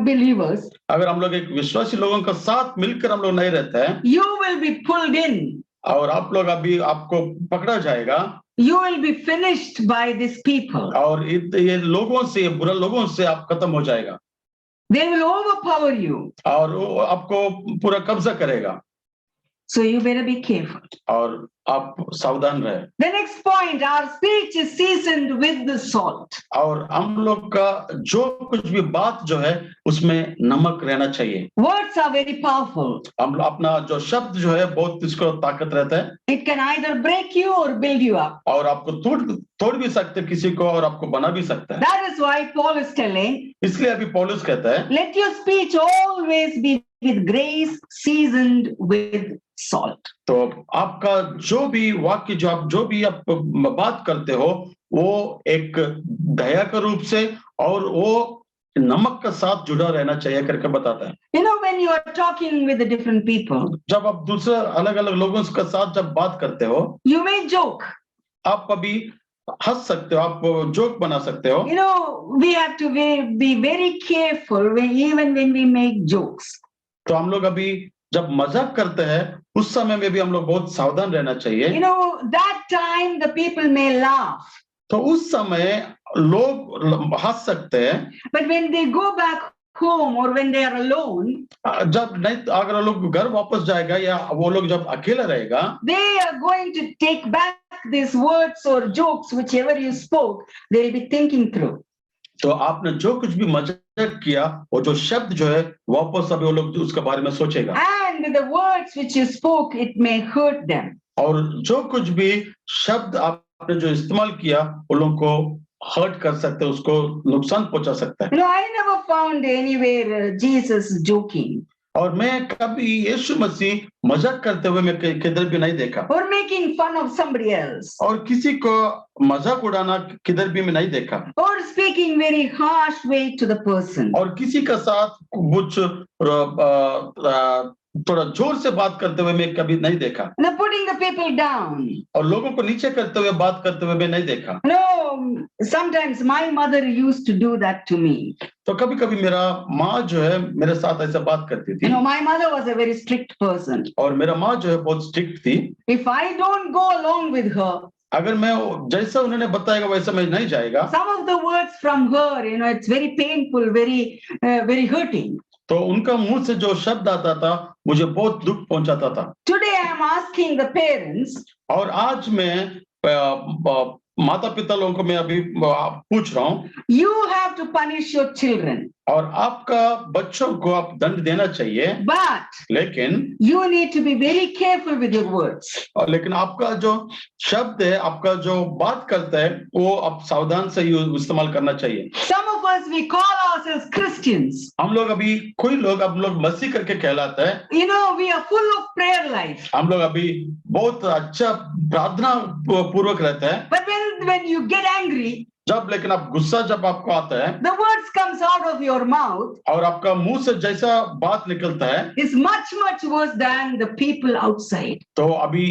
A: believers,
B: अगर हम लोग एक विश्वासी लोगों का साथ मिलकर हम लोग नहीं रहते हैं,
A: you will be pulled in.
B: और आप लोग अभी आपको पकड़ा जाएगा,
A: You will be finished by these people.
B: और ये लोगों से, ये बुरा लोगों से आप खत्म हो जाएगा,
A: They will overpower you.
B: और वो आपको पूरा कब्जा करेगा,
A: So you better be careful.
B: और आप सावधान रहे।
A: The next point, our speech is seasoned with the salt.
B: और हम लोग का जो कुछ भी बात जो है उसमें नमक रहना चाहिए।
A: Words are very powerful.
B: हम अपना जो शब्द जो है बहुत इसको ताकत रहता है,
A: It can either break you or build you up.
B: और आपको तोड़ भी सकते हैं किसी को, और आपको बना भी सकता है।
A: That is why Paul is telling,
B: इसलिए अभी पौलुस कहता है,
A: let your speech always be with grace, seasoned with salt.
B: तो आपका जो भी वाक्य जो भी आप बात करते हो वो एक दया के रूप से और वो नमक का साथ जुड़ा रहना चाहिए करके बताता है।
A: You know, when you are talking with the different people,
B: जब आप दूसरे अलग अलग लोगों के साथ जब बात करते हो,
A: you may joke.
B: आप अभी हंस सकते हो, आप जोक बना सकते हो।
A: You know, we have to be very careful even when we make jokes.
B: तो हम लोग अभी जब मजाक करते हैं उस समय में भी हम लोग बहुत सावधान रहना चाहिए।
A: You know, that time the people may laugh.
B: तो उस समय लोग हंस सकते हैं,
A: But when they go back home or when they are alone,
B: जब नहीं, अगर लोग घर वापस जाएगा या वो लोग जब अकेला रहेगा,
A: they are going to take back these words or jokes, whichever you spoke, they will be thinking through.
B: तो आपने जो कुछ भी मजाक किया वो जो शब्द जो है वापस अभी वो लोग उसके बारे में सोचेगा,
A: And with the words which you spoke, it may hurt them.
B: और जो कुछ भी शब्द आपने जो इस्तेमाल किया वो लोगों को हर्ट कर सकते हैं, उसको नुकसान पहुंचा सकता है।
A: You know, I never found anywhere Jesus joking
B: और मैं कभी यीशु मसीह मजाक करते हुए मैं किधर भी नहीं देखा,
A: or making fun of somebody else
B: और किसी को मजाक उड़ाना किधर भी मैं नहीं देखा,
A: or speaking very harsh way to the person.
B: और किसी का साथ कुछ थोड़ा जोर से बात करते हुए मैं कभी नहीं देखा,
A: Now putting the people down.
B: और लोगों को नीचे करते हुए बात करते हुए मैं नहीं देखा।
A: No, sometimes my mother used to do that to me.
B: तो कभी कभी मेरा माँ जो है मेरे साथ ऐसा बात करती
A: You
B: थी,
A: know, my mother was a very strict person.
B: और मेरा माँ जो है बहुत स्ट्रिक्ट थी।
A: If I don't go along with her,
B: अगर मैं जैसा उन्होंने बताएगा वैसा मैं नहीं जाएगा,
A: some of the words from her, you know, it's very painful, very hurting.
B: तो उनका मुंह से जो शब्द आता था मुझे बहुत दुख पहुंचाता था।
A: Today I am asking the parents,
B: और आज मैं माता पिता लोगों को मैं अभी पूछ रहा हूँ,
A: you have to punish your children,
B: और आपका बच्चों को आप दंड देना चाहिए,
A: but
B: लेकिन
A: you need to be very careful with your words.
B: लेकिन आपका जो शब्द है, आपका जो बात करता है वो आप सावधान से इस्तेमाल करना चाहिए।
A: Some of us, we call ourselves Christians.
B: हम लोग अभी कोई लोग हम लोग मसीह करके कहलाता है,
A: You know, we are full of prayer life.
B: हम लोग अभी बहुत अच्छा प्रार्थना पूर्वक रहता है,
A: But when you get angry,
B: जब लेकिन आप गुस्सा जब आपको आता है
A: the words comes out of your mouth
B: और आपका मुंह से जैसा बात निकलता है
A: is much worse than the people outside.
B: तो अभी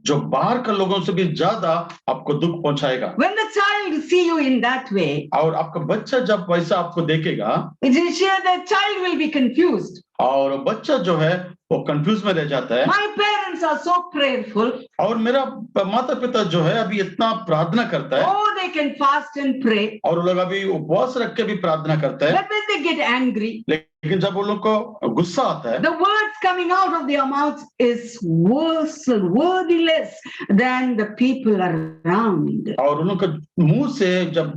B: जो बाहर के लोगों से भी ज्यादा आपको दुख पहुंचाएगा।
A: When the child see you in that way,
B: और आपका बच्चा जब वैसा आपको देखेगा,
A: the child will be confused.
B: और बच्चा जो है वो कंफ्यूज में रह जाता है।
A: My parents are so prayerful.
B: और मेरा माता पिता जो है अभी इतना प्रार्थना करता है,
A: Oh, they can fast and pray.
B: और वो लोग अभी उपवास रख के भी प्रार्थना करते हैं,
A: But when they get angry,
B: लेकिन जब वो लोग को गुस्सा आता है
A: the words coming out of their mouths is worthless than the people around.
B: और उन लोग के मुंह से जब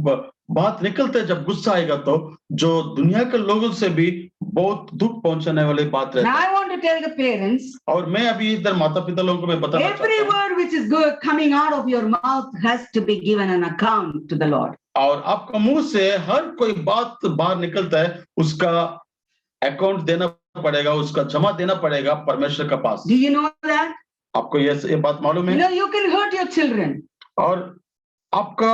B: बात निकलते है, जब गुस्सा आएगा तो जो दुनिया के लोगों से भी बहुत दुख पहुंचाने वाली बात रहती
A: Now
B: है।
A: I want to tell the parents,
B: और मैं अभी इधर माता पिता लोगों को मैं बताना
A: every
B: चाहता हूँ,
A: word which is good coming out of your mouth has to be given an account to the Lord.
B: और आपका मुंह से हर कोई बात बाहर निकलता है, उसका अकाउंट देना पड़ेगा, उसका जमा देना पड़ेगा परमेश्वर के पास।
A: Do you know that?
B: आपको ये बात मालूम
A: You
B: है?
A: know, you can hurt your children.
B: और आपका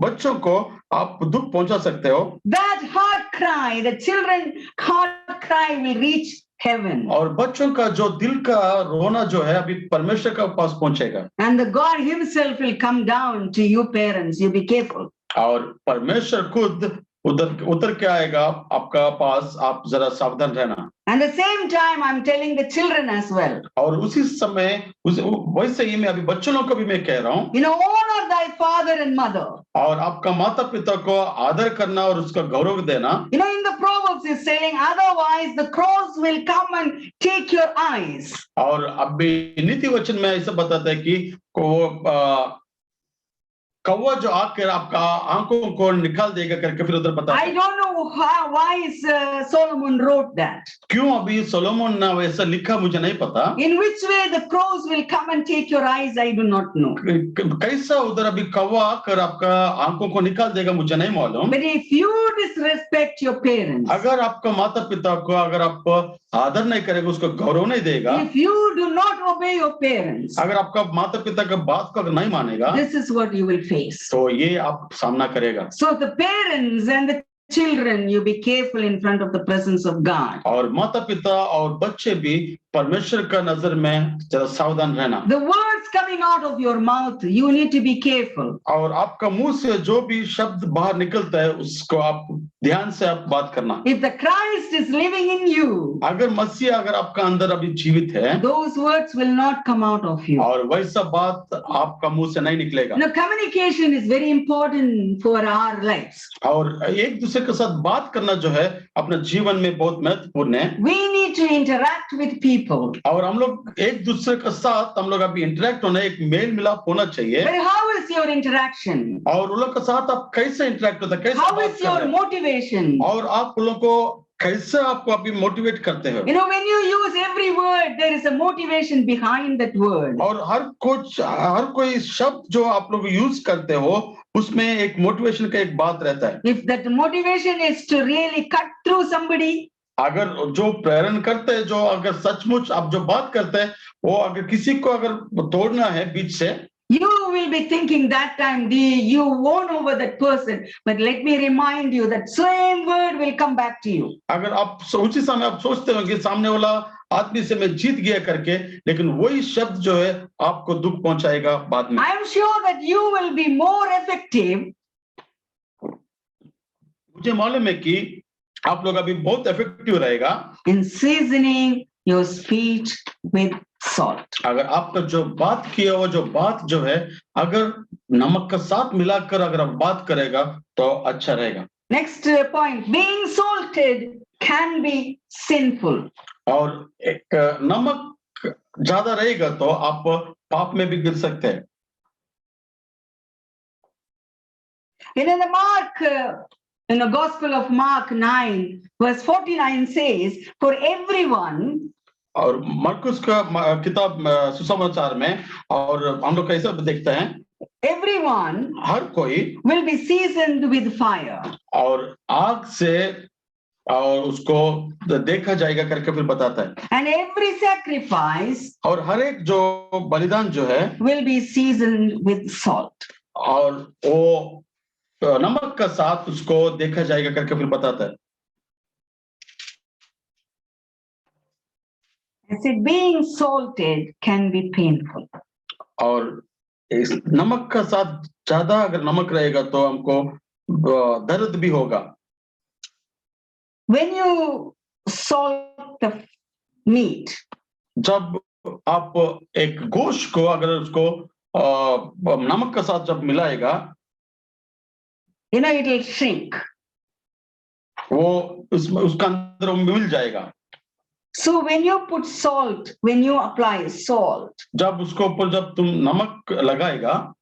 B: बच्चों को आप दुख पहुंचा सकते हो,
A: That heart cry, the children heart cry will reach heaven.
B: और बच्चों का जो दिल का रोना जो है अभी परमेश्वर के पास पहुंचेगा,
A: And the God himself will come down to you parents. You be careful.
B: और परमेश्वर खुद उधर उतर के आएगा आपका पास, आप जरा सावधान रहना।
A: And the same time, I'm telling the children as well.
B: और उसी समय वैसे ही मैं अभी बच्चों लोग को भी मैं कह रहा हूँ,
A: You know, honor thy father and mother.
B: और आपका माता पिता को आदर करना और उसका गौरव देना।
A: You know, in the Proverbs is saying, otherwise the crows will come and take your eyes.
B: और अभी नीति वचन में ऐसा बताता है कि वो कौवा जो आकर आपका आंखों को निकाल देगा करके फिर उधर बताता
A: I
B: है।
A: don't know why Solomon wrote that.
B: क्यों अभी सोलोमन ने वैसा लिखा मुझे नहीं पता।
A: In which way the crows will come and take your eyes, I do not know.
B: कैसा उधर अभी कौवा आकर आपका आंखों को निकाल देगा मुझे नहीं मालूम।
A: But if you disrespect your parents,
B: अगर आपका माता पिता को अगर आप आदर नहीं करेगा, उसको गौरव नहीं देगा,
A: if you do not obey your parents,
B: अगर आपका माता पिता का बात को अगर नहीं मानेगा,
A: this is what you will face.
B: तो ये आप सामना करेगा।
A: So the parents and the children, you be careful in front of the presence of God.
B: और माता पिता और बच्चे भी परमेश्वर का नजर में जरा सावधान रहना।
A: The words coming out of your mouth, you need to be careful.
B: और आपका मुंह से जो भी शब्द बाहर निकलता है उसको आप ध्यान से आप बात करना।
A: If the Christ is living in you,
B: अगर मसीह अगर आपका अंदर अभी जीवित है,
A: those words will not come out of you.
B: और वैसा बात आपका मुंह से नहीं निकलेगा।
A: Now, communication is very important for our lives.
B: और एक दूसरे के साथ बात करना जो है अपने जीवन में बहुत महत्वपूर्ण है।
A: We need to interact with people.
B: और हम लोग एक दूसरे के साथ हम लोग अभी इंटरेक्ट होना, एक मेल मिलाप होना चाहिए।
A: But how is your interaction?
B: और उन लोग के साथ आप कैसे इंटरेक्ट होता है, कैसे
A: How
B: बात
A: is
B: कर
A: your
B: रहे हैं,
A: motivation?
B: और आप उन लोग को कैसे आपको अभी मोटिवेट करते हो।
A: You know, when you use every word, there is a motivation behind that word.
B: और हर कोई शब्द जो आप लोग यूज करते हो उसमें एक मोटिवेशन का एक बात रहता है।
A: If that motivation is to really cut through somebody,
B: अगर जो प्रेरण करते हैं, जो अगर सचमुच आप जो बात करते हैं वो अगर किसी को अगर तोड़ना है बीच से,
A: you will be thinking that time you won over that person. But let me remind you that same word will come back to you.
B: अगर आप उसी समय आप सोचते हो कि सामने वाला आदमी से मैं जीत गया करके, लेकिन वही शब्द जो है आपको दुख पहुंचाएगा बाद में।
A: I am sure that you will be more effective.
B: मुझे मालूम है कि आप लोग अभी बहुत इफेक्टिव रहेगा
A: In seasoning your speech with salt.
B: अगर आपका जो बात किया वो जो बात जो है अगर नमक का साथ मिलाकर अगर आप बात करेगा तो अच्छा रहेगा।
A: Next point, being salted can be sinful.
B: और एक नमक ज्यादा रहेगा तो आप पाप में भी गिर सकते हैं।
A: In the Mark, in the Gospel of Mark 9, verse 49 says, for everyone,
B: और मरकुस का किताब सुसमाचार में और हम लोग कैसे देखते हैं,
A: everyone
B: हर कोई
A: will be seasoned with fire.
B: और आग से और उसको देखा जाएगा करके फिर बताता है।
A: And every sacrifice
B: और हर एक जो बलिदान जो है
A: will be seasoned with salt.
B: और वो नमक का साथ उसको देखा जाएगा करके फिर बताता है।
A: I said being salted can be painful.
B: और इस नमक का साथ ज्यादा अगर नमक रहेगा तो हमको दर्द भी होगा।
A: When you salt the meat,
B: जब आप एक गोश्त को अगर उसको नमक के साथ जब मिलाएगा,
A: you know, it will shrink.
B: वो उसमें उसका अंदर मिल जाएगा।
A: So when you put salt, when you apply salt,
B: जब उसको ऊपर जब तुम नमक लगाएगा,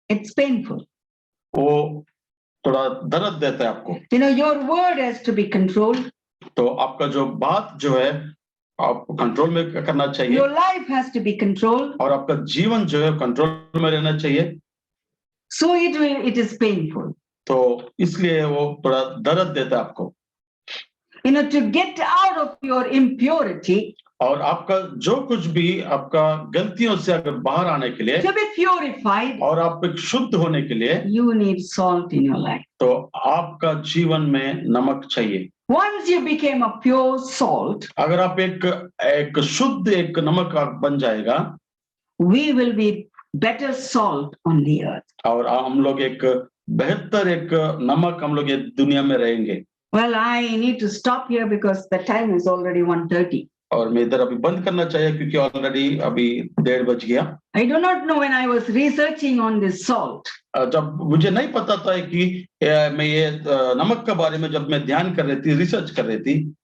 A: it's painful.
B: वो थोड़ा दर्द देता है आपको।
A: You know, your word has to be controlled.
B: तो आपका जो बात जो है आपको कंट्रोल में करना चाहिए
A: Your life has to be controlled.
B: और आपका जीवन जो है कंट्रोल में रहना चाहिए।
A: So it is painful.
B: तो इसलिए वो थोड़ा दर्द देता है आपको।
A: To get out of your impurity,
B: और आपका जो कुछ भी आपका गलतियों से अगर बाहर आने के लिए
A: to be purified,
B: और आप एक शुद्ध होने के लिए
A: you need salt in your life.
B: तो आपका जीवन में नमक चाहिए।
A: Once you became a pure salt,
B: अगर आप एक शुद्ध एक नमक आप बन जाएगा
A: we will be better salt on the earth.
B: और हम लोग एक बेहतर एक नमक हम लोग ये दुनिया में रहेंगे।
A: Well, I need to stop here because the time is already 1:30.
B: और मैं इधर अभी बंद करना चाहिए क्योंकि ऑलरेडी अभी 1:30 बज गया।
A: I do not know when I was researching on this salt.
B: जब मुझे नहीं पता था कि मैं ये नमक के बारे में जब मैं ध्यान कर रही थी रिसर्च कर रही थी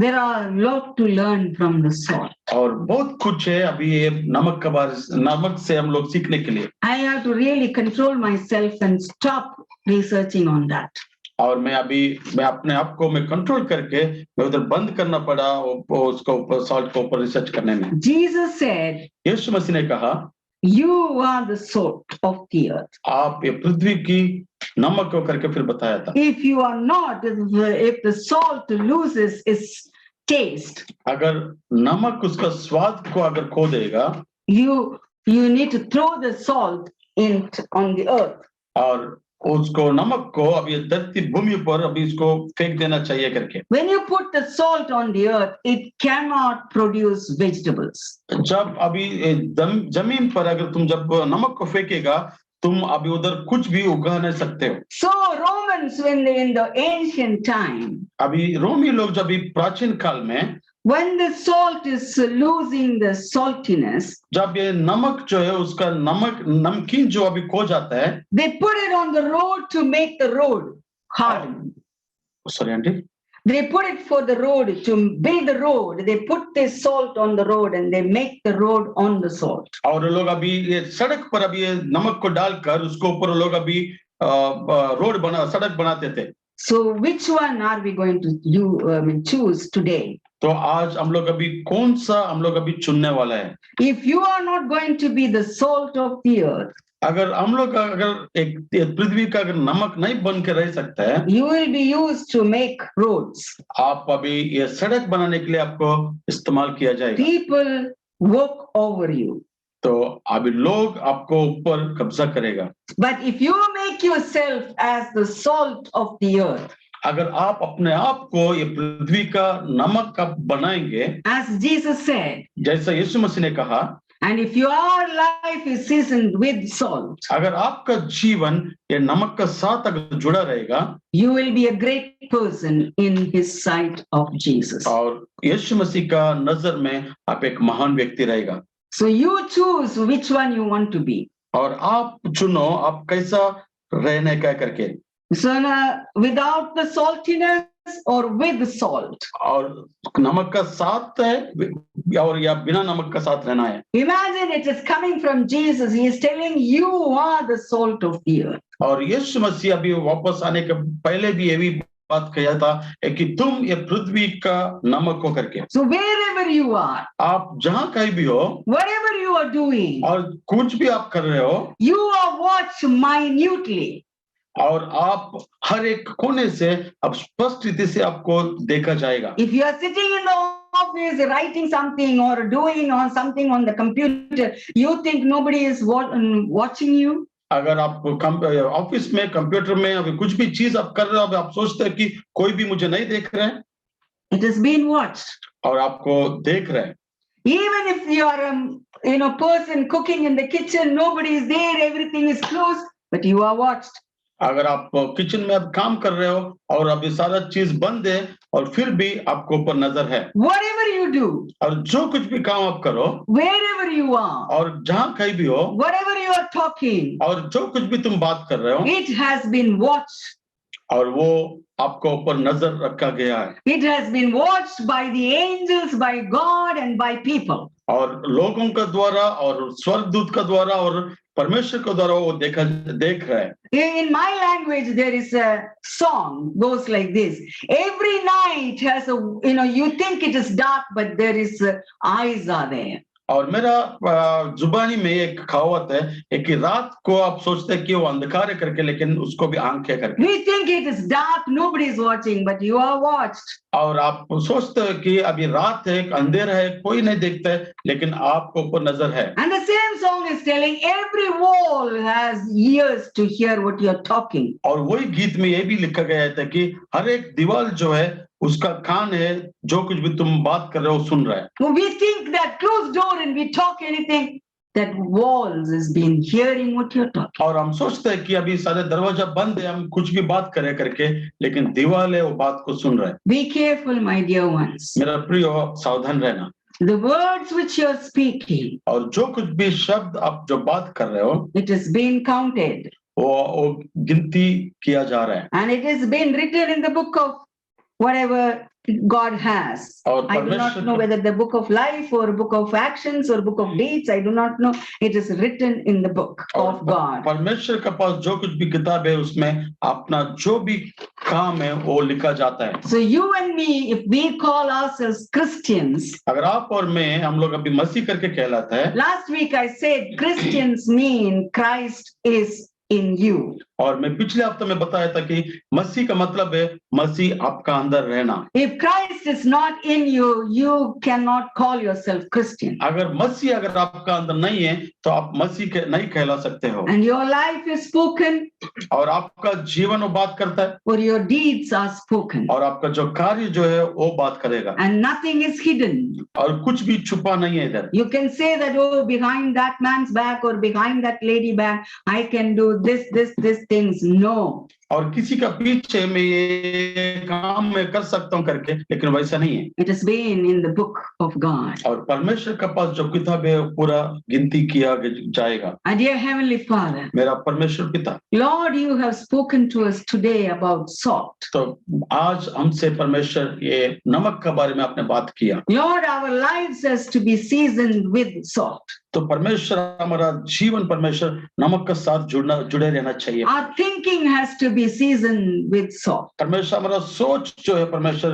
A: There are a lot to learn from the salt.
B: और बहुत कुछ है अभी ये नमक से हम लोग सीखने के लिए।
A: I have to really control myself and stop researching on that.
B: और मैं अपने आप को मैं कंट्रोल करके मैं उधर बंद करना पड़ा उसको ऊपर सॉल्ट को ऊपर रिसर्च करने में।
A: Jesus said,
B: यीशु मसीह ने कहा,
A: you are the salt of the earth.
B: आप ये पृथ्वी की नमक को करके फिर बताया था।
A: If you are not, if the salt loses its taste,
B: अगर नमक उसका स्वाद को अगर खो देगा,
A: you need to throw the salt on the earth.
B: और उसको नमक को अभी धरती भूमि पर अभी इसको फेंक देना चाहिए करके।
A: When you put the salt on the earth, it cannot produce vegetables.
B: जब अभी जमीन पर अगर तुम जब नमक को फेंकेगा तुम अभी उधर कुछ भी उगा नहीं सकते हो।
A: So Romans, when they in the ancient time,
B: अभी रोमी लोग जब भी प्राचीन काल में
A: when the salt is losing the saltiness,
B: जब ये नमक जो है उसका नमकीन जो अभी खो जाता है,
A: they put it on the road to make the road harden.
B: Sorry aunty,
A: They put it for the road to build the road. They put this salt on the road and they make the road on the salt.
B: और लोग अभी ये सड़क पर अभी ये नमक को डालकर उसको ऊपर लोग अभी सड़क बनाते थे।
A: So which one are we going to choose today?
B: तो आज हम लोग अभी कौन सा हम लोग अभी चुनने वाला है?
A: If you are not going to be the salt of the earth,
B: अगर हम लोग अगर एक पृथ्वी का अगर नमक नहीं बन के रह सकता है,
A: you will be used to make roads.
B: आप अभी ये सड़क बनाने के लिए आपको इस्तेमाल किया जाएगा।
A: People walk over you.
B: तो अभी लोग आपको ऊपर कब्जा करेगा।
A: But if you make yourself as the salt of the earth,
B: अगर आप अपने आप को ये पृथ्वी का नमक का बनाएंगे,
A: as Jesus said,
B: जैसा यीशु मसीह ने कहा,
A: and if your life is seasoned with salt,
B: अगर आपका जीवन ये नमक का साथ अगर जुड़ा रहेगा,
A: you will be a great person in his sight of Jesus.
B: और यीशु मसीह का नजर में आप एक महान व्यक्ति रहेगा।
A: So you choose which one you want to be.
B: और आप चुनो आप कैसा रहने का करके।
A: So without the saltiness or with the salt.
B: और नमक का साथ है और या बिना नमक का साथ रहना है।
A: Imagine it is coming from Jesus. He is telling you are the salt of the earth.
B: और यीशु मसीह अभी वापस आने के पहले भी ये भी बात कहा था कि तुम ये पृथ्वी का नमक हो करके।
A: So wherever you are,
B: आप जहाँ कहीं भी हो,
A: whatever you are doing,
B: और कुछ भी आप कर रहे हो,
A: you are watched minutely.
B: और आप हर एक कोने से अब स्पष्ट रीति से आपको देखा जाएगा।
A: If you are sitting in the office writing something or doing on something on the computer, you think nobody is watching you?
B: अगर आप ऑफिस में कंप्यूटर में अभी कुछ भी चीज आप कर रहे हो, आप सोचते हैं कि कोई भी मुझे नहीं देख रहा है।
A: It has been watched.
B: और आपको देख रहे हैं।
A: Even if you are a person cooking in the kitchen, nobody is there, everything is closed, but you are watched.
B: अगर आप किचन में अब काम कर रहे हो और अभी सारा चीज बंद है और फिर भी आपको ऊपर नजर है।
A: Whatever you do,
B: और जो कुछ भी काम आप करो,
A: wherever you are,
B: और जहाँ कहीं भी हो,
A: whatever you are talking,
B: और जो कुछ भी तुम बात कर रहे हो,
A: it has been watched.
B: और वो आपको ऊपर नजर रखा गया है।
A: It has been watched by the angels, by God and by people.
B: और लोगों का द्वारा और स्वर्गदूत का द्वारा और परमेश्वर के द्वारा वो देख रहे हैं।
A: In my language, there is a song goes like this. Every night has a, you think it is dark, but there is eyes are there.
B: और मेरा जुबानी में एक कहावत है कि रात को आप सोचते हैं कि वो अंधकार है करके, लेकिन उसको भी आंखें करके।
A: We think it is dark, nobody is watching, but you are watched.
B: और आप सोचते हो कि अभी रात है, अंधेरा है, कोई नहीं देखता है, लेकिन आपको ऊपर नजर है।
A: And the same song is telling every wall has ears to hear what you are talking.
B: और वही गीत में ये भी लिखा गया था कि हर एक दीवार जो है उसका कान है, जो कुछ भी तुम बात कर रहे हो सुन रहा है।
A: We think that closed door and we talk anything, that walls has been hearing what you're talking.
B: और हम सोचते हैं कि अभी सारे दरवाजा बंद है, हम कुछ भी बात करें करके, लेकिन दीवार है वो बात को सुन रहा है।
A: Be careful, my dear ones.
B: मेरा प्रिय, सावधान रहना।
A: The words which you're speaking,
B: और जो कुछ भी शब्द आप जो बात कर रहे हो,
A: it has been counted.
B: वो गिनती किया जा रहा है।
A: And it has been written in the book of whatever God has.
B: और
A: I do not know whether the book of life or book of actions or book of deeds. I do not know. It is written in the book of God.
B: परमेश्वर के पास जो कुछ भी किताब है उसमें अपना जो भी काम है वो लिखा जाता है।
A: So you and me, if we call ourselves Christians,
B: अगर आप और मैं, हम लोग अभी मसीह करके कहलाता है।
A: last week I said Christians mean Christ is in you.
B: और मैं पिछले हफ्ते में बताया था कि मसीह का मतलब है मसीह आपका अंदर रहना।
A: If Christ is not in you, you cannot call yourself Christian.
B: अगर मसीह अगर आपका अंदर नहीं है तो आप मसीह के नहीं कहला सकते हो।
A: And your life is spoken,
B: और आपका जीवन वो बात करता है,
A: or your deeds are spoken,
B: और आपका जो कार्य जो है वो बात करेगा,
A: and nothing is hidden.
B: और कुछ भी छुपा नहीं है इधर।
A: You can say that, oh, behind that man's back or behind that lady back, I can do this things. No.
B: और किसी का पीछे में ये काम मैं कर सकता हूँ करके, लेकिन वैसा नहीं है।
A: It has been in the book of God.
B: और परमेश्वर के पास जो किताब है पूरा गिनती किया जाएगा।
A: And dear Heavenly Father,
B: मेरा परमेश्वर पिता,
A: Lord, you have spoken to us today about salt.
B: तो आज हमसे परमेश्वर ये नमक के बारे में आपने बात किया।
A: Lord, our lives has to be seasoned with salt.
B: तो परमेश्वर हमारा जीवन परमेश्वर नमक के साथ जुड़े रहना चाहिए।
A: Our thinking has to be seasoned with salt.
B: परमेश्वर हमारा सोच जो है परमेश्वर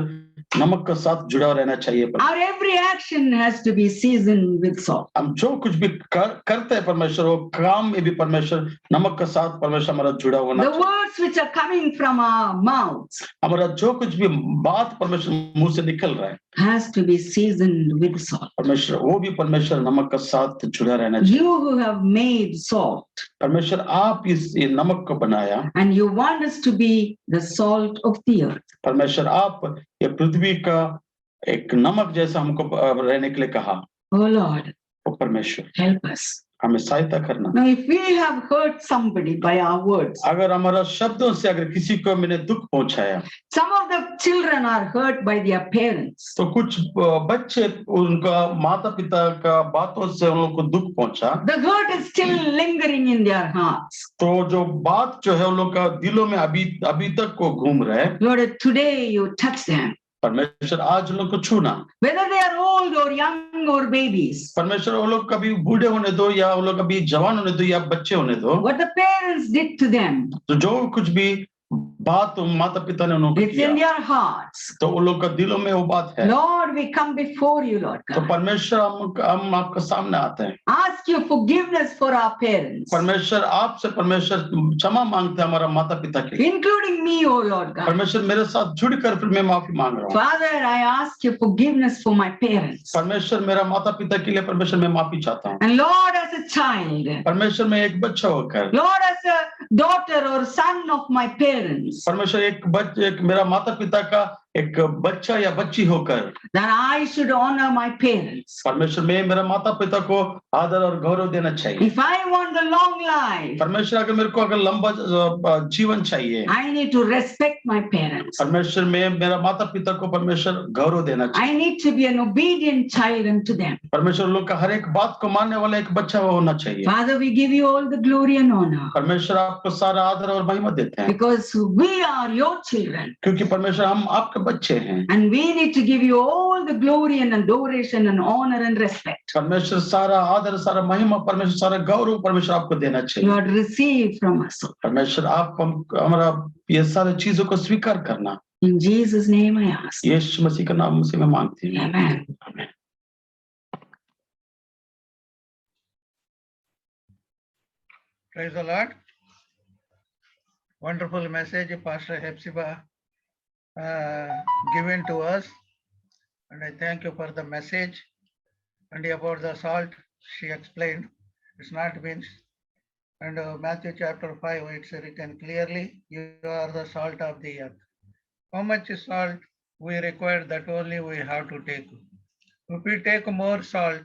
B: नमक के साथ जुड़ा रहना चाहिए।
A: Our every action has to be seasoned with salt.
B: हम जो कुछ भी करते हैं परमेश्वर, वो काम में भी परमेश्वर नमक के साथ परमेश्वर हमारा जुड़ा होना
A: The
B: चाहिए।
A: words which are coming from our mouths
B: हमारा जो कुछ भी बात परमेश्वर मुंह से निकल रहा है
A: has to be seasoned with salt.
B: परमेश्वर वो भी परमेश्वर नमक के साथ जुड़ा रहना चाहिए।
A: You who have made salt,
B: परमेश्वर आप इस नमक को बनाया,
A: and you want us to be the salt of the earth.
B: परमेश्वर आप ये पृथ्वी का एक नमक जैसा हमको रहने के लिए कहा।
A: Oh Lord,
B: तो परमेश्वर
A: help us.
B: हमें सहायता करना।
A: Now, if we have hurt somebody by our words,
B: अगर हमारा शब्दों से अगर किसी को मैंने दुख पहुंचाया,
A: some of the children are hurt by their parents.
B: तो कुछ बच्चे उनका माता पिता का बातों से उन लोगों को दुख पहुंचा,
A: The hurt is still lingering in their hearts.
B: तो जो बात जो है उन लोग का दिलों में अभी तक को घूम रहा है।
A: Lord, today you touch them.
B: परमेश्वर आज लोग को छूना,
A: Whether they are old or young or babies.
B: परमेश्वर वो लोग कभी बूढ़े होने दो या वो लोग कभी जवान होने दो या बच्चे होने दो,
A: What the parents did to them,
B: तो जो कुछ भी बात माता पिता ने उनको
A: it's in
B: किया,
A: their hearts.
B: तो उन लोग का दिलों में वो बात है।
A: Lord, we come before you, Lord
B: तो
A: God.
B: परमेश्वर हम आपके सामने आते हैं।
A: Ask your forgiveness for our parents,
B: परमेश्वर आपसे परमेश्वर क्षमा मांगते हैं हमारा माता पिता के लिए।
A: including me, oh Lord God.
B: परमेश्वर मेरे साथ जुड़कर फिर मैं माफी मांग रहा हूँ।
A: Father, I ask your forgiveness for my parents.
B: परमेश्वर मेरा माता पिता के लिए परमेश्वर मैं माफी चाहता हूँ।
A: And Lord, as a child,
B: परमेश्वर मैं एक बच्चा होकर,
A: Lord, as a daughter or son of my parents,
B: परमेश्वर एक मेरा माता पिता का एक बच्चा या बच्ची होकर,
A: that I should honor my parents.
B: परमेश्वर में मेरा माता पिता को आदर और गौरव देना चाहिए।
A: If I want the long life,
B: परमेश्वर अगर मेरे को अगर लंबा जीवन चाहिए,
A: I need to respect my parents.
B: परमेश्वर में मेरा माता पिता को परमेश्वर गौरव देना चाहिए।
A: I need to be an obedient child unto them.
B: परमेश्वर लोग का हर एक बात को मानने वाला एक बच्चा होना चाहिए।
A: Father, we give you all the glory and honor
B: परमेश्वर आपको सारा आदर और महिमा देते हैं,
A: because we are your children.
B: क्योंकि परमेश्वर हम आपके आपके बच्चे हैं।
A: And we need to give you all the glory and adoration and honor and respect.
B: परमेश्वर सारा आदर, सारा महिमा, परमेश्वर सारा गौरव परमेश्वर आपको देना चाहिए।
A: Lord, receive from us.
B: परमेश्वर आप हमारा ये सारी चीजों को स्वीकार करना।
A: In Jesus' name I ask.
B: यीशु मसीह के नाम से मैं मांगती हूँ।
A: Amen.
B: आमीन।
E: Praise the Lord. Wonderful message Pastor Hepzibah given to us, and I thank you for the message. And about the salt, she explained it's not means. And Matthew chapter 5, it's written clearly, you are the salt of the earth. How much salt we require, that only we have to take. If we take more salt,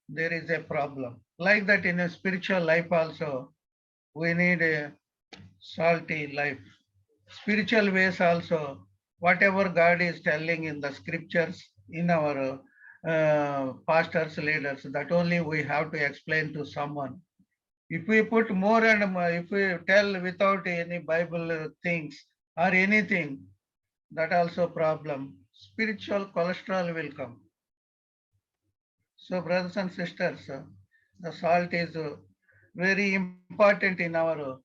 E: there is a problem. Like that in a spiritual life also, we need a salty life. Spiritual ways also, whatever God is telling in the scriptures, in our pastors, leaders, that only we have to explain to someone. If we put more and more, if we tell without any Bible things or anything, that also problem. Spiritual cholesterol will come. So brothers and sisters, the salt is very important in our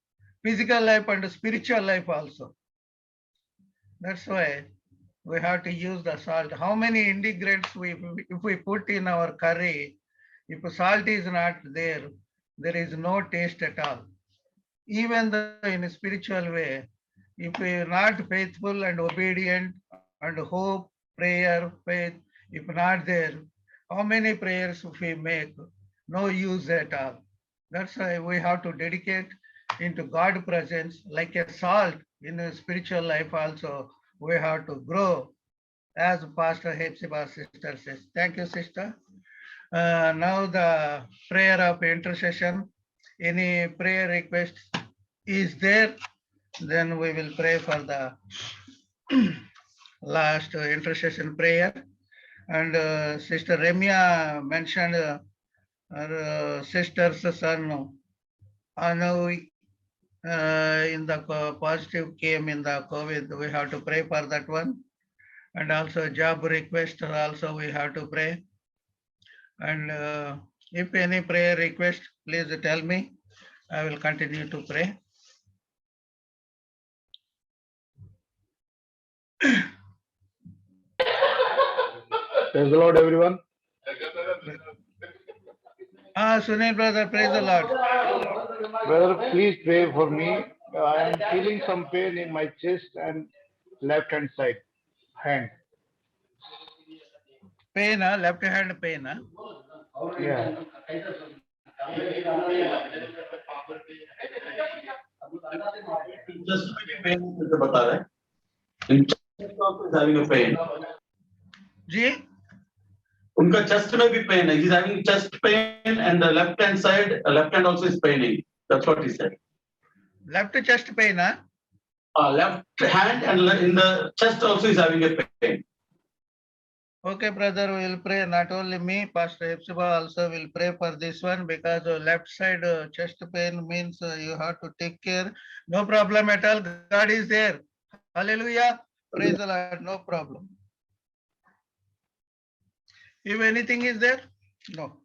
E: physical life and spiritual life also. That's why we have to use the salt. How many ingredients if we put in our curry, if salt is not there, there is no taste at all. Even in a spiritual way, if we are not faithful and obedient and hope, prayer, faith, if not there, how many prayers we make, no use at all. That's why we have to dedicate into God's presence like a salt in a spiritual life also. We have to grow, as Pastor Hepzibah sister says. Thank you, sister. Now the prayer of intercession. Any prayer request is there? Then we will pray for the last intercession prayer. And Sister Remia mentioned her sister's son, Anu, in the positive came in the COVID. We have to pray for that one. And also job request also we have to pray. And if any prayer request, please tell me. I will continue to pray.
F: Praise the Lord, everyone.
E: Sunil brother, praise the Lord.
F: Brother, please pray for me. I am feeling some pain in my chest and left hand side, hand.
E: Pain, left hand pain.
F: Yeah.
B: Just pain मुझे बता रहे हैं। In chest also is having a pain.
E: जी?
B: उनका chest में भी pain है. He's having chest pain and the left hand side, left hand also is paining. That's what he said.
E: Left chest pain,
B: Left hand and in the chest also is having a pain.
E: Okay, brother, we will pray. Not only me, Pastor Hepzibah also will pray for this one, because left side chest pain means you have to take care. No problem at all. God is there. Hallelujah. Praise the Lord. No problem. If anything is there, no.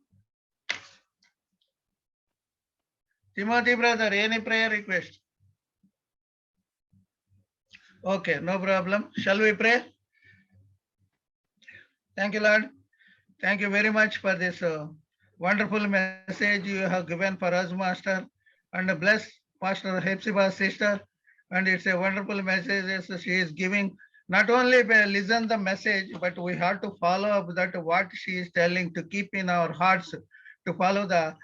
E: Timothy brother, any prayer request? Okay, no problem. Shall we pray? Thank you, Lord. Thank you very much for this wonderful message you have given for us, Master. And bless Pastor Hepzibah's sister. And it's a wonderful message as she is giving. Not only listen the message, but we have to follow up that what she is telling, to keep in our hearts, to follow the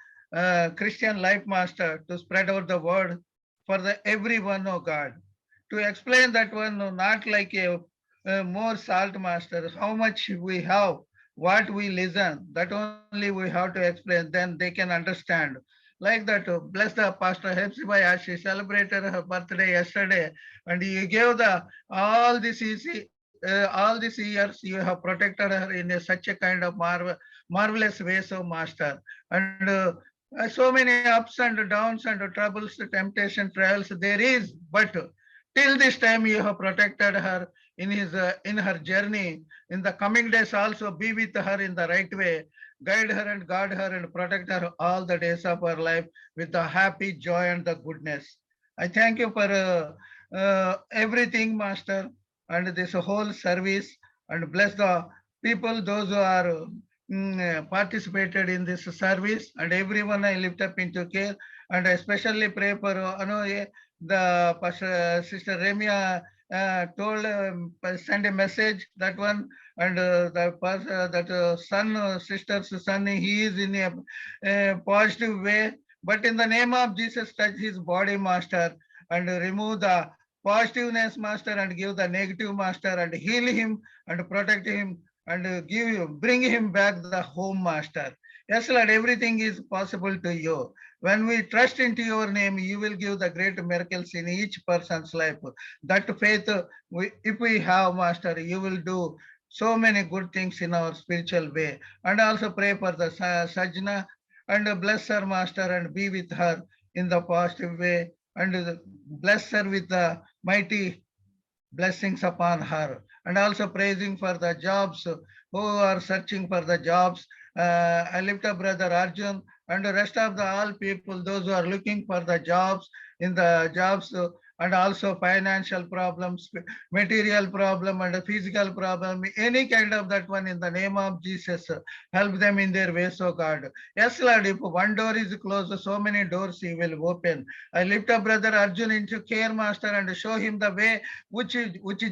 E: Christian life, Master, to spread out the word for the everyone, oh God. To explain that one, not like a more salt, Master, how much we have, what we listen, that only we have to explain, then they can understand. Like that, bless the Pastor Hepzibah as she celebrated her birthday yesterday, and you gave the all these years you have protected her in such a kind of marvelous way, so Master. And so many ups and downs and troubles, temptation, trials there is, but till this time you have protected her. in her journey. In the coming days also be with her in the right way. Guide her and guard her and protect her all the days of her life with the happy joy and the goodness. I thank you for everything, Master, and this whole service, and bless the people, those who are participated in this service, and everyone I lift up into care, and I especially pray for the Pastor, Sister Remia told send a message that one, and that son, sister's son, he is in a positive way, but in the name of Jesus, touch his body, Master, and remove the positiveness, Master, and give the negative, Master, and heal him and protect him and bring him back the home, Master. Yes, Lord, everything is possible to you. When we trust into your name, you will give the great miracles in each person's life. That faith, if we have, Master, you will do so many good things in our spiritual way. And also pray for the Sajna, and bless her, Master, and be with her in the positive way, and bless her with the mighty blessings upon her, and also praising for the jobs who are searching for the jobs. I lift up Brother Arjun and the rest of the all people, those who are looking for the jobs, in the jobs, and also financial problems, material problem, and a physical problem, any kind of that one, in the name of Jesus, help them in their ways, oh God. Yes, Lord, if one door is closed, so many doors He will open. I lift up Brother Arjun into care, Master, and show him the way which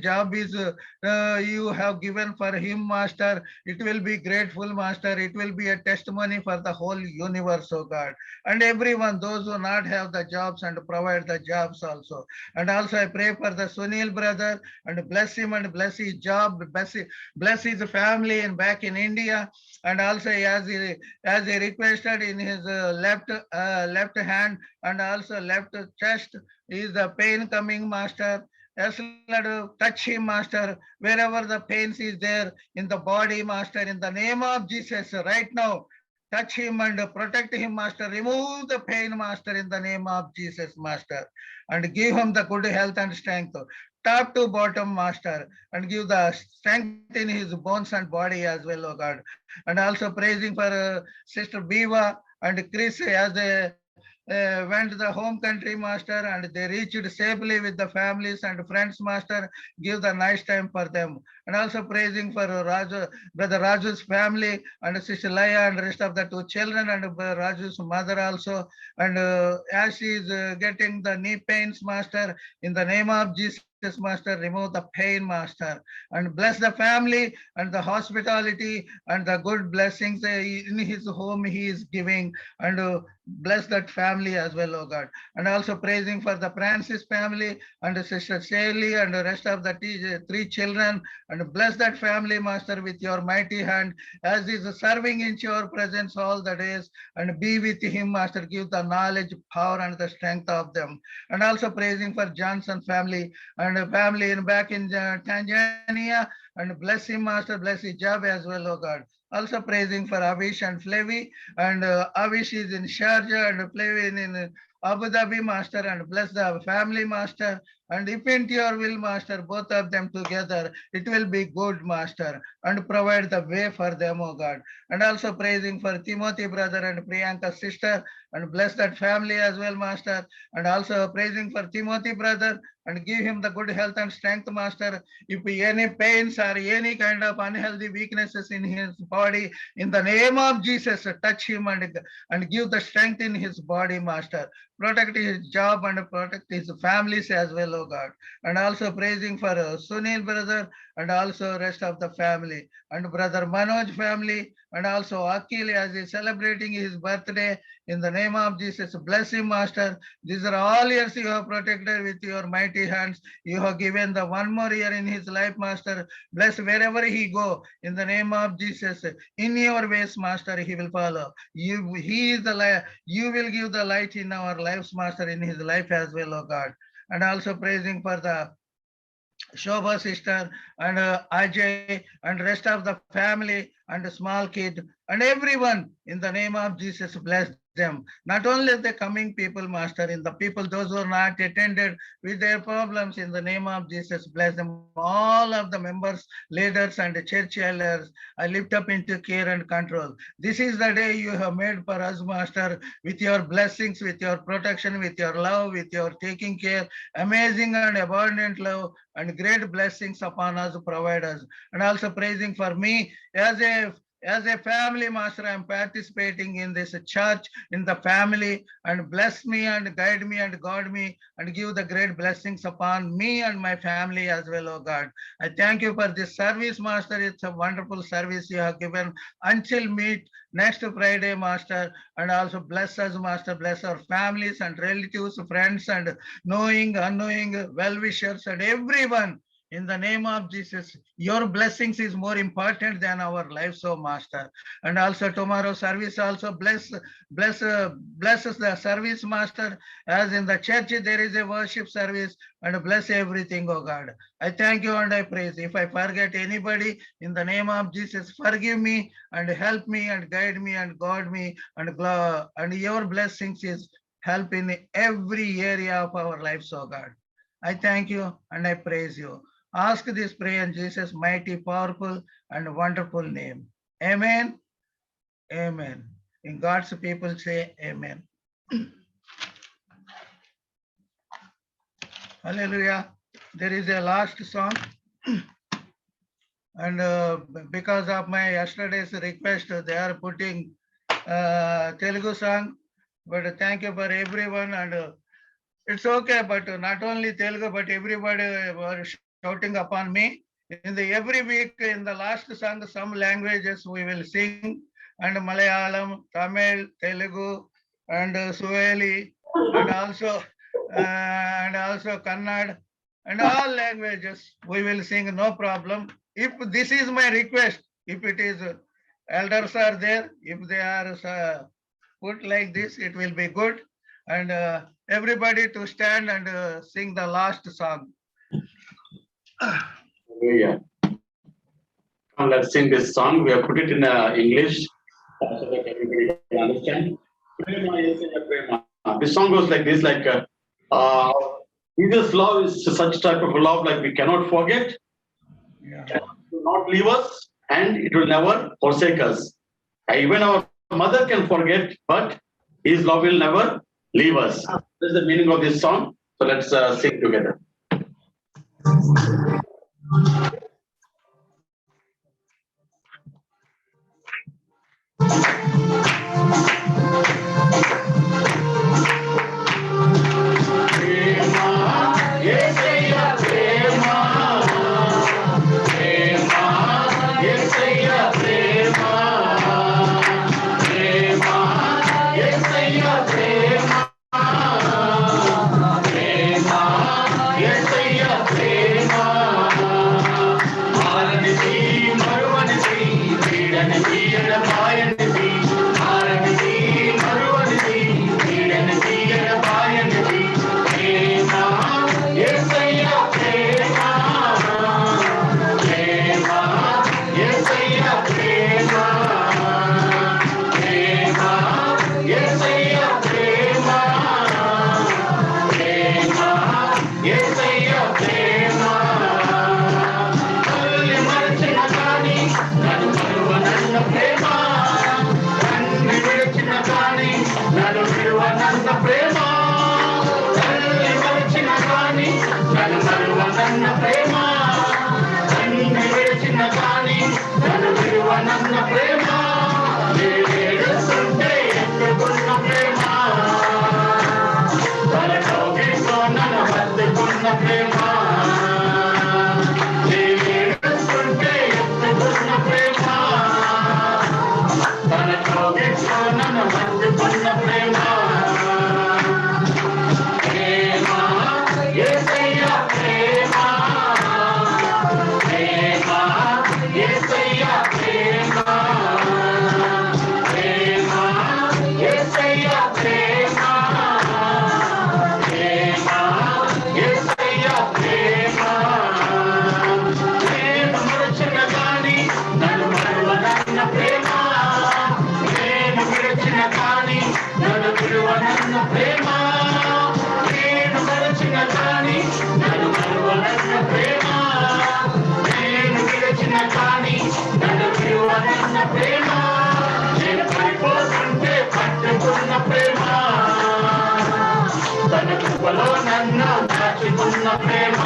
E: job is you have given for him, Master. It will be grateful, Master. It will be a testimony for the whole universe, oh God. And everyone, those who not have the jobs, and provide the jobs also. And also I pray for the Sunil brother, and bless him and bless his job, bless his family and back in India. And also as he requested in his left hand and also left chest is the pain coming, Master. Yes, Lord, touch him, Master, wherever the pains is there in the body, Master, in the name of Jesus, right now. Touch him and protect him, Master. Remove the pain, Master, in the name of Jesus, Master. And give him the good health and strength, top to bottom, Master. And give the strength in his bones and body as well, oh God. And also praising for Sister Biva and Chris as they went to the home country, Master, and they reached safely with the families and friends, Master. Give the nice time for them. And also praising for Raju, Brother Raju's family, and Sister Laya and rest of the two children, and Raju's mother also. And as she is getting the knee pains, Master, in the name of Jesus, Master, remove the pain, Master, and bless the family and the hospitality and the good blessings in his home he is giving, and bless that family as well, oh God. And also praising for the Francis family and Sister Shirley and the rest of the three children, and bless that family, Master, with your mighty hand as is serving in your presence all the days, and be with him, Master. Give the knowledge, power, and the strength of them. And also praising for Johnson family and family back in Tanzania, and bless him, Master, bless his job as well, oh God. Also praising for Avish and Flavy, and Avish is in Sharjah and Flavy in Abu Dhabi, Master, and bless the family, Master. And if into your will, Master, both of them together, it will be good, Master, and provide the way for them, oh God. And also praising for Timothy brother and Priyanka's sister, and bless that family as well, Master. And also praising for Timothy brother, and give him the good health and strength, Master. If any pains or any kind of unhealthy weaknesses in his body, in the name of Jesus, touch him and give the strength in his body, Master. Protect his job and protect his families as well, oh God. And also praising for Sunil brother, and also rest of the family, and brother Manoj family, and also Akil as he is celebrating his birthday. In the name of Jesus, bless him, Master. These are all years you have protected with your mighty hands. You have given the one more year in his life, Master. Bless wherever he go. In the name of Jesus, in your ways, Master, he will follow. He is the light. You will give the light in our lives, Master, in his life as well, oh God. And also praising for the Shobha sister and Ajay and rest of the family, and small kid and everyone in the name of Jesus bless them. Not only the coming people, Master, in the people, those who are not attended with their problems, in the name of Jesus bless them. All of the members, leaders and church elders, I lift up into care and control. This is the day you have made for us, Master, with your blessings, with your protection, with your love, with your taking care, amazing and abundant love and great blessings upon us, provide us. And also praising for me as a family, Master, I am participating in this church, in the family, and bless me and guide me and guard me and give the great blessings upon me and my family as well, oh God. I thank you for this service, Master. It's a wonderful service you have given until meet next Friday, Master, and also bless us, Master, bless our families and relatives, friends, and knowing, unknowing, well-wishers, and everyone. In the name of Jesus, your blessings is more important than our lives, oh Master. And also tomorrow service also bless us the service, Master. As in the church there is a worship service, and bless everything, oh God. I thank you and I praise. If I forget anybody, in the name of Jesus, forgive me and help me and guide me and guard me, and your blessings is help in every area of our lives, oh God. I thank you and I praise you. Ask this prayer in Jesus' mighty, powerful, and wonderful name. Amen. Amen. In God's people say amen. Hallelujah. There is a last song. And because of my yesterday's request, they are putting Telugu song. But thank you for everyone. And it's okay, but not only Telugu, but everybody were shouting upon me. In the every week, in the last song, some languages we will sing, and Malayalam, Tamil, Telugu, and Swahili, and also Kannada, and all languages we will sing, no problem. If this is my request, if it is elders are there, if they are put like this, it will be good. And everybody to stand and sing the last song.
B: Yeah. Now let's sing this song. We have put it in English so that everybody can understand. Prema, Yesaya, Prema. This song goes like this: like Jesus' love is such type of love, like we cannot forget, it will not leave us, and it will never forsake us. Even our mother can forget, but His love will never leave us. That's the meaning of this song. So let's sing together.
G: Yes, కానీ నన్ను విడువదన్న ప్రేమ నేను విడిచిన కానీ నన్ను విడువదన్న ప్రేమ నేను పడిపోతుంటే పట్టుకున్న ప్రేమ తన కృపలో నన్ను దాచుకున్న ప్రేమ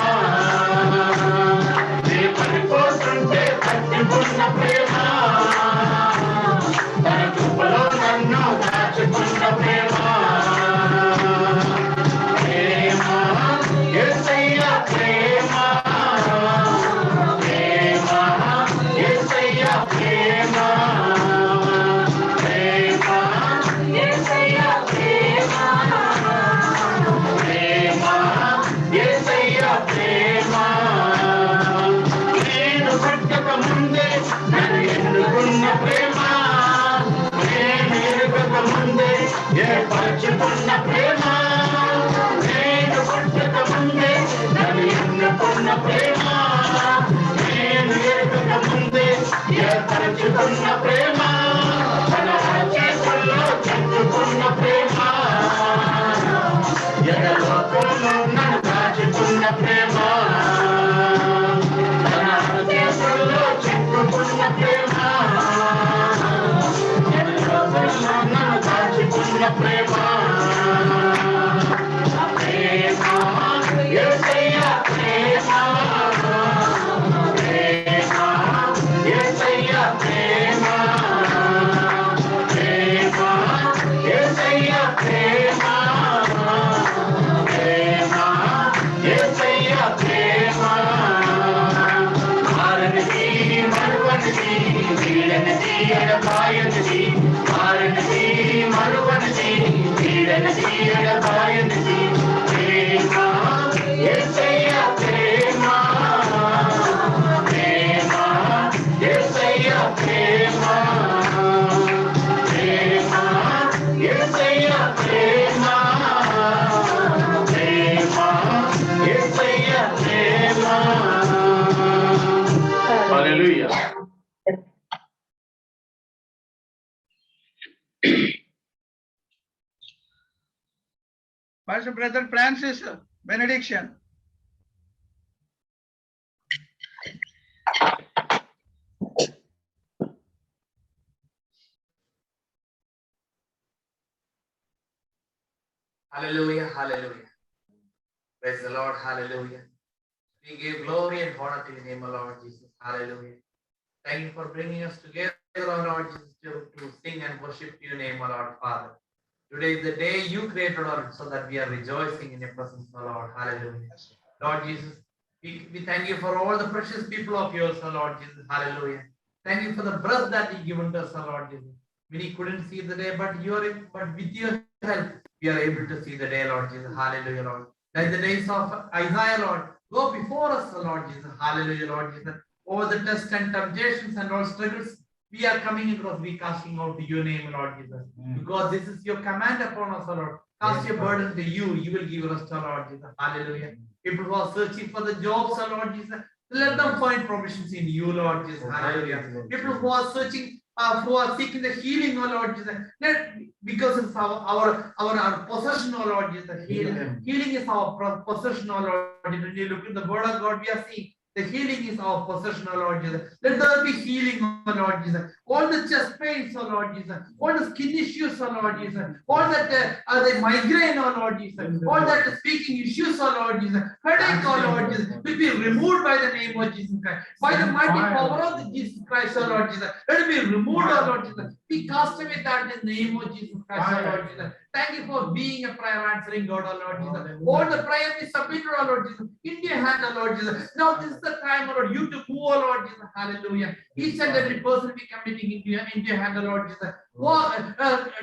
G: నేను పడిపోతుంటే పట్టుకున్న ప్రేమ తన కృపలో నన్ను దాచుకున్న ప్రేమ ప్రేమ యేసయ్య ప్రేమ ప్రేమ యేసయ్య ప్రేమ ప్రేమ యేసయ్య ప్రేమ ప్రేమ యేసయ్య ప్రేమ నేను పుట్టక ముందే నన్ను ఎన్నుకున్న ప్రేమ నేను ఎరుగక ముందే ఏర్పరచుకున్న ప్రేమ నేను పుట్టక ముందే నన్ను ఎన్నుకున్న ప్రేమ నేను ఎరుగక ముందే ఏర్పరచుకున్న ప్రేమ తన చేతుల్లో చెట్టుకున్న ప్రేమ ఎడలోకంలో నన్ను దాచుకున్న ప్రేమ తన చేతుల్లో చెట్టుకున్న ప్రేమ ఎడలోకంలో నన్ను దాచుకున్న ప్రేమ ప్రేమ యేసయ్య ప్రేమ ప్రేమ యేసయ్య ప్రేమ ప్రేమ యేసయ్య ప్రేమ ప్రేమ యేసయ్య ప్రేమ మారనిది మరువనిది వీడనిది ఎడబాయనిది మారనిది మరువనిది వీడనిది ఎడబాయనిది ప్రేమ యేసయ్య ప్రేమ ప్రేమ యేసయ్య ప్రేమ ప్రేమ యేసయ్య ప్రేమ ప్రేమ యేసయ్య ప్రేమ హల్లెలూయా.
E: Pastor Brother Francis, benediction.
H: Hallelujah, hallelujah. Praise the Lord, hallelujah. We give glory and honor to your name, O Lord Jesus, hallelujah. Thank you for bringing us together, O Lord Jesus, to sing and worship your name, O Lord Father. Today is the day you created, Lord, so that we are rejoicing in your presence, O Lord, hallelujah. Lord Jesus, we thank you for all the precious people of yours, O Lord Jesus, hallelujah. Thank you for the breath that you given to us, O Lord Jesus. Many couldn't see the day, but with your help, we are able to see the day, Lord Jesus. Hallelujah, Lord. Like the days of Isaiah, Lord, go before us, Lord Jesus. Hallelujah, Lord Jesus. Over the tests and temptations and all struggles, we are coming across, we casting out to your name, Lord Jesus. Because this is your command upon us, Lord. Cast your burden to you, you will give us, Lord Jesus. Hallelujah. People who are searching for the jobs, Lord Jesus, let them find provisions in you, Lord Jesus. Hallelujah. People who are searching, who are seeking the healing, O Lord Jesus, because it's our possession, O Lord Jesus. Healing is our possession, O Lord. When you look in the word of God, we are seeing the healing is our possession, O Lord Jesus. Let there be healing, O Lord Jesus. All the chest pains, O Lord Jesus. All the skin issues, O Lord Jesus. All that the migraine, O Lord Jesus. All that speaking issues, O Lord Jesus. Headache, O Lord Jesus, will be removed by the name of Jesus Christ. By the mighty power of the Jesus Christ, O Lord Jesus. Let it be removed, O Lord Jesus. We cast away that in the name of Jesus Christ, O Lord Jesus. Thank you for being a prayer answering God, O Lord Jesus. All the prayer we submit, O Lord Jesus, in your hand, O Lord Jesus. Now this is the time, O Lord, you to move, O Lord Jesus. Hallelujah. Each and every person we committing into your hand, O Lord Jesus.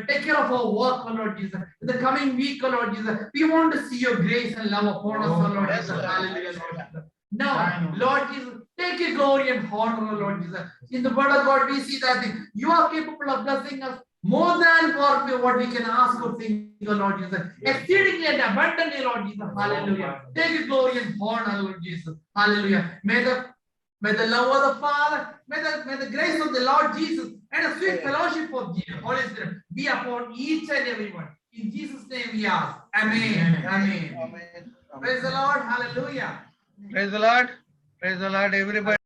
H: Take care of our work, O Lord Jesus. In the coming week, O Lord Jesus, we want to see your grace and love upon us, O Lord Jesus. Hallelujah, Lord Jesus. Now, Lord Jesus, take your glory and honor, O Lord Jesus. In the word of God, we see that you are capable of blessing us more than what we can ask or think, O Lord Jesus. Exceedingly and abundantly, Lord Jesus. Hallelujah. Take your glory and honor, Lord Jesus. Hallelujah. May the love of the Father, may the grace of the Lord Jesus and the sweet fellowship of the Holy Spirit be upon each and every one. In Jesus' name we ask. Amen. Amen.
E: Amen.
H: Praise the Lord. Hallelujah.
E: Praise the Lord. Praise the Lord, everybody.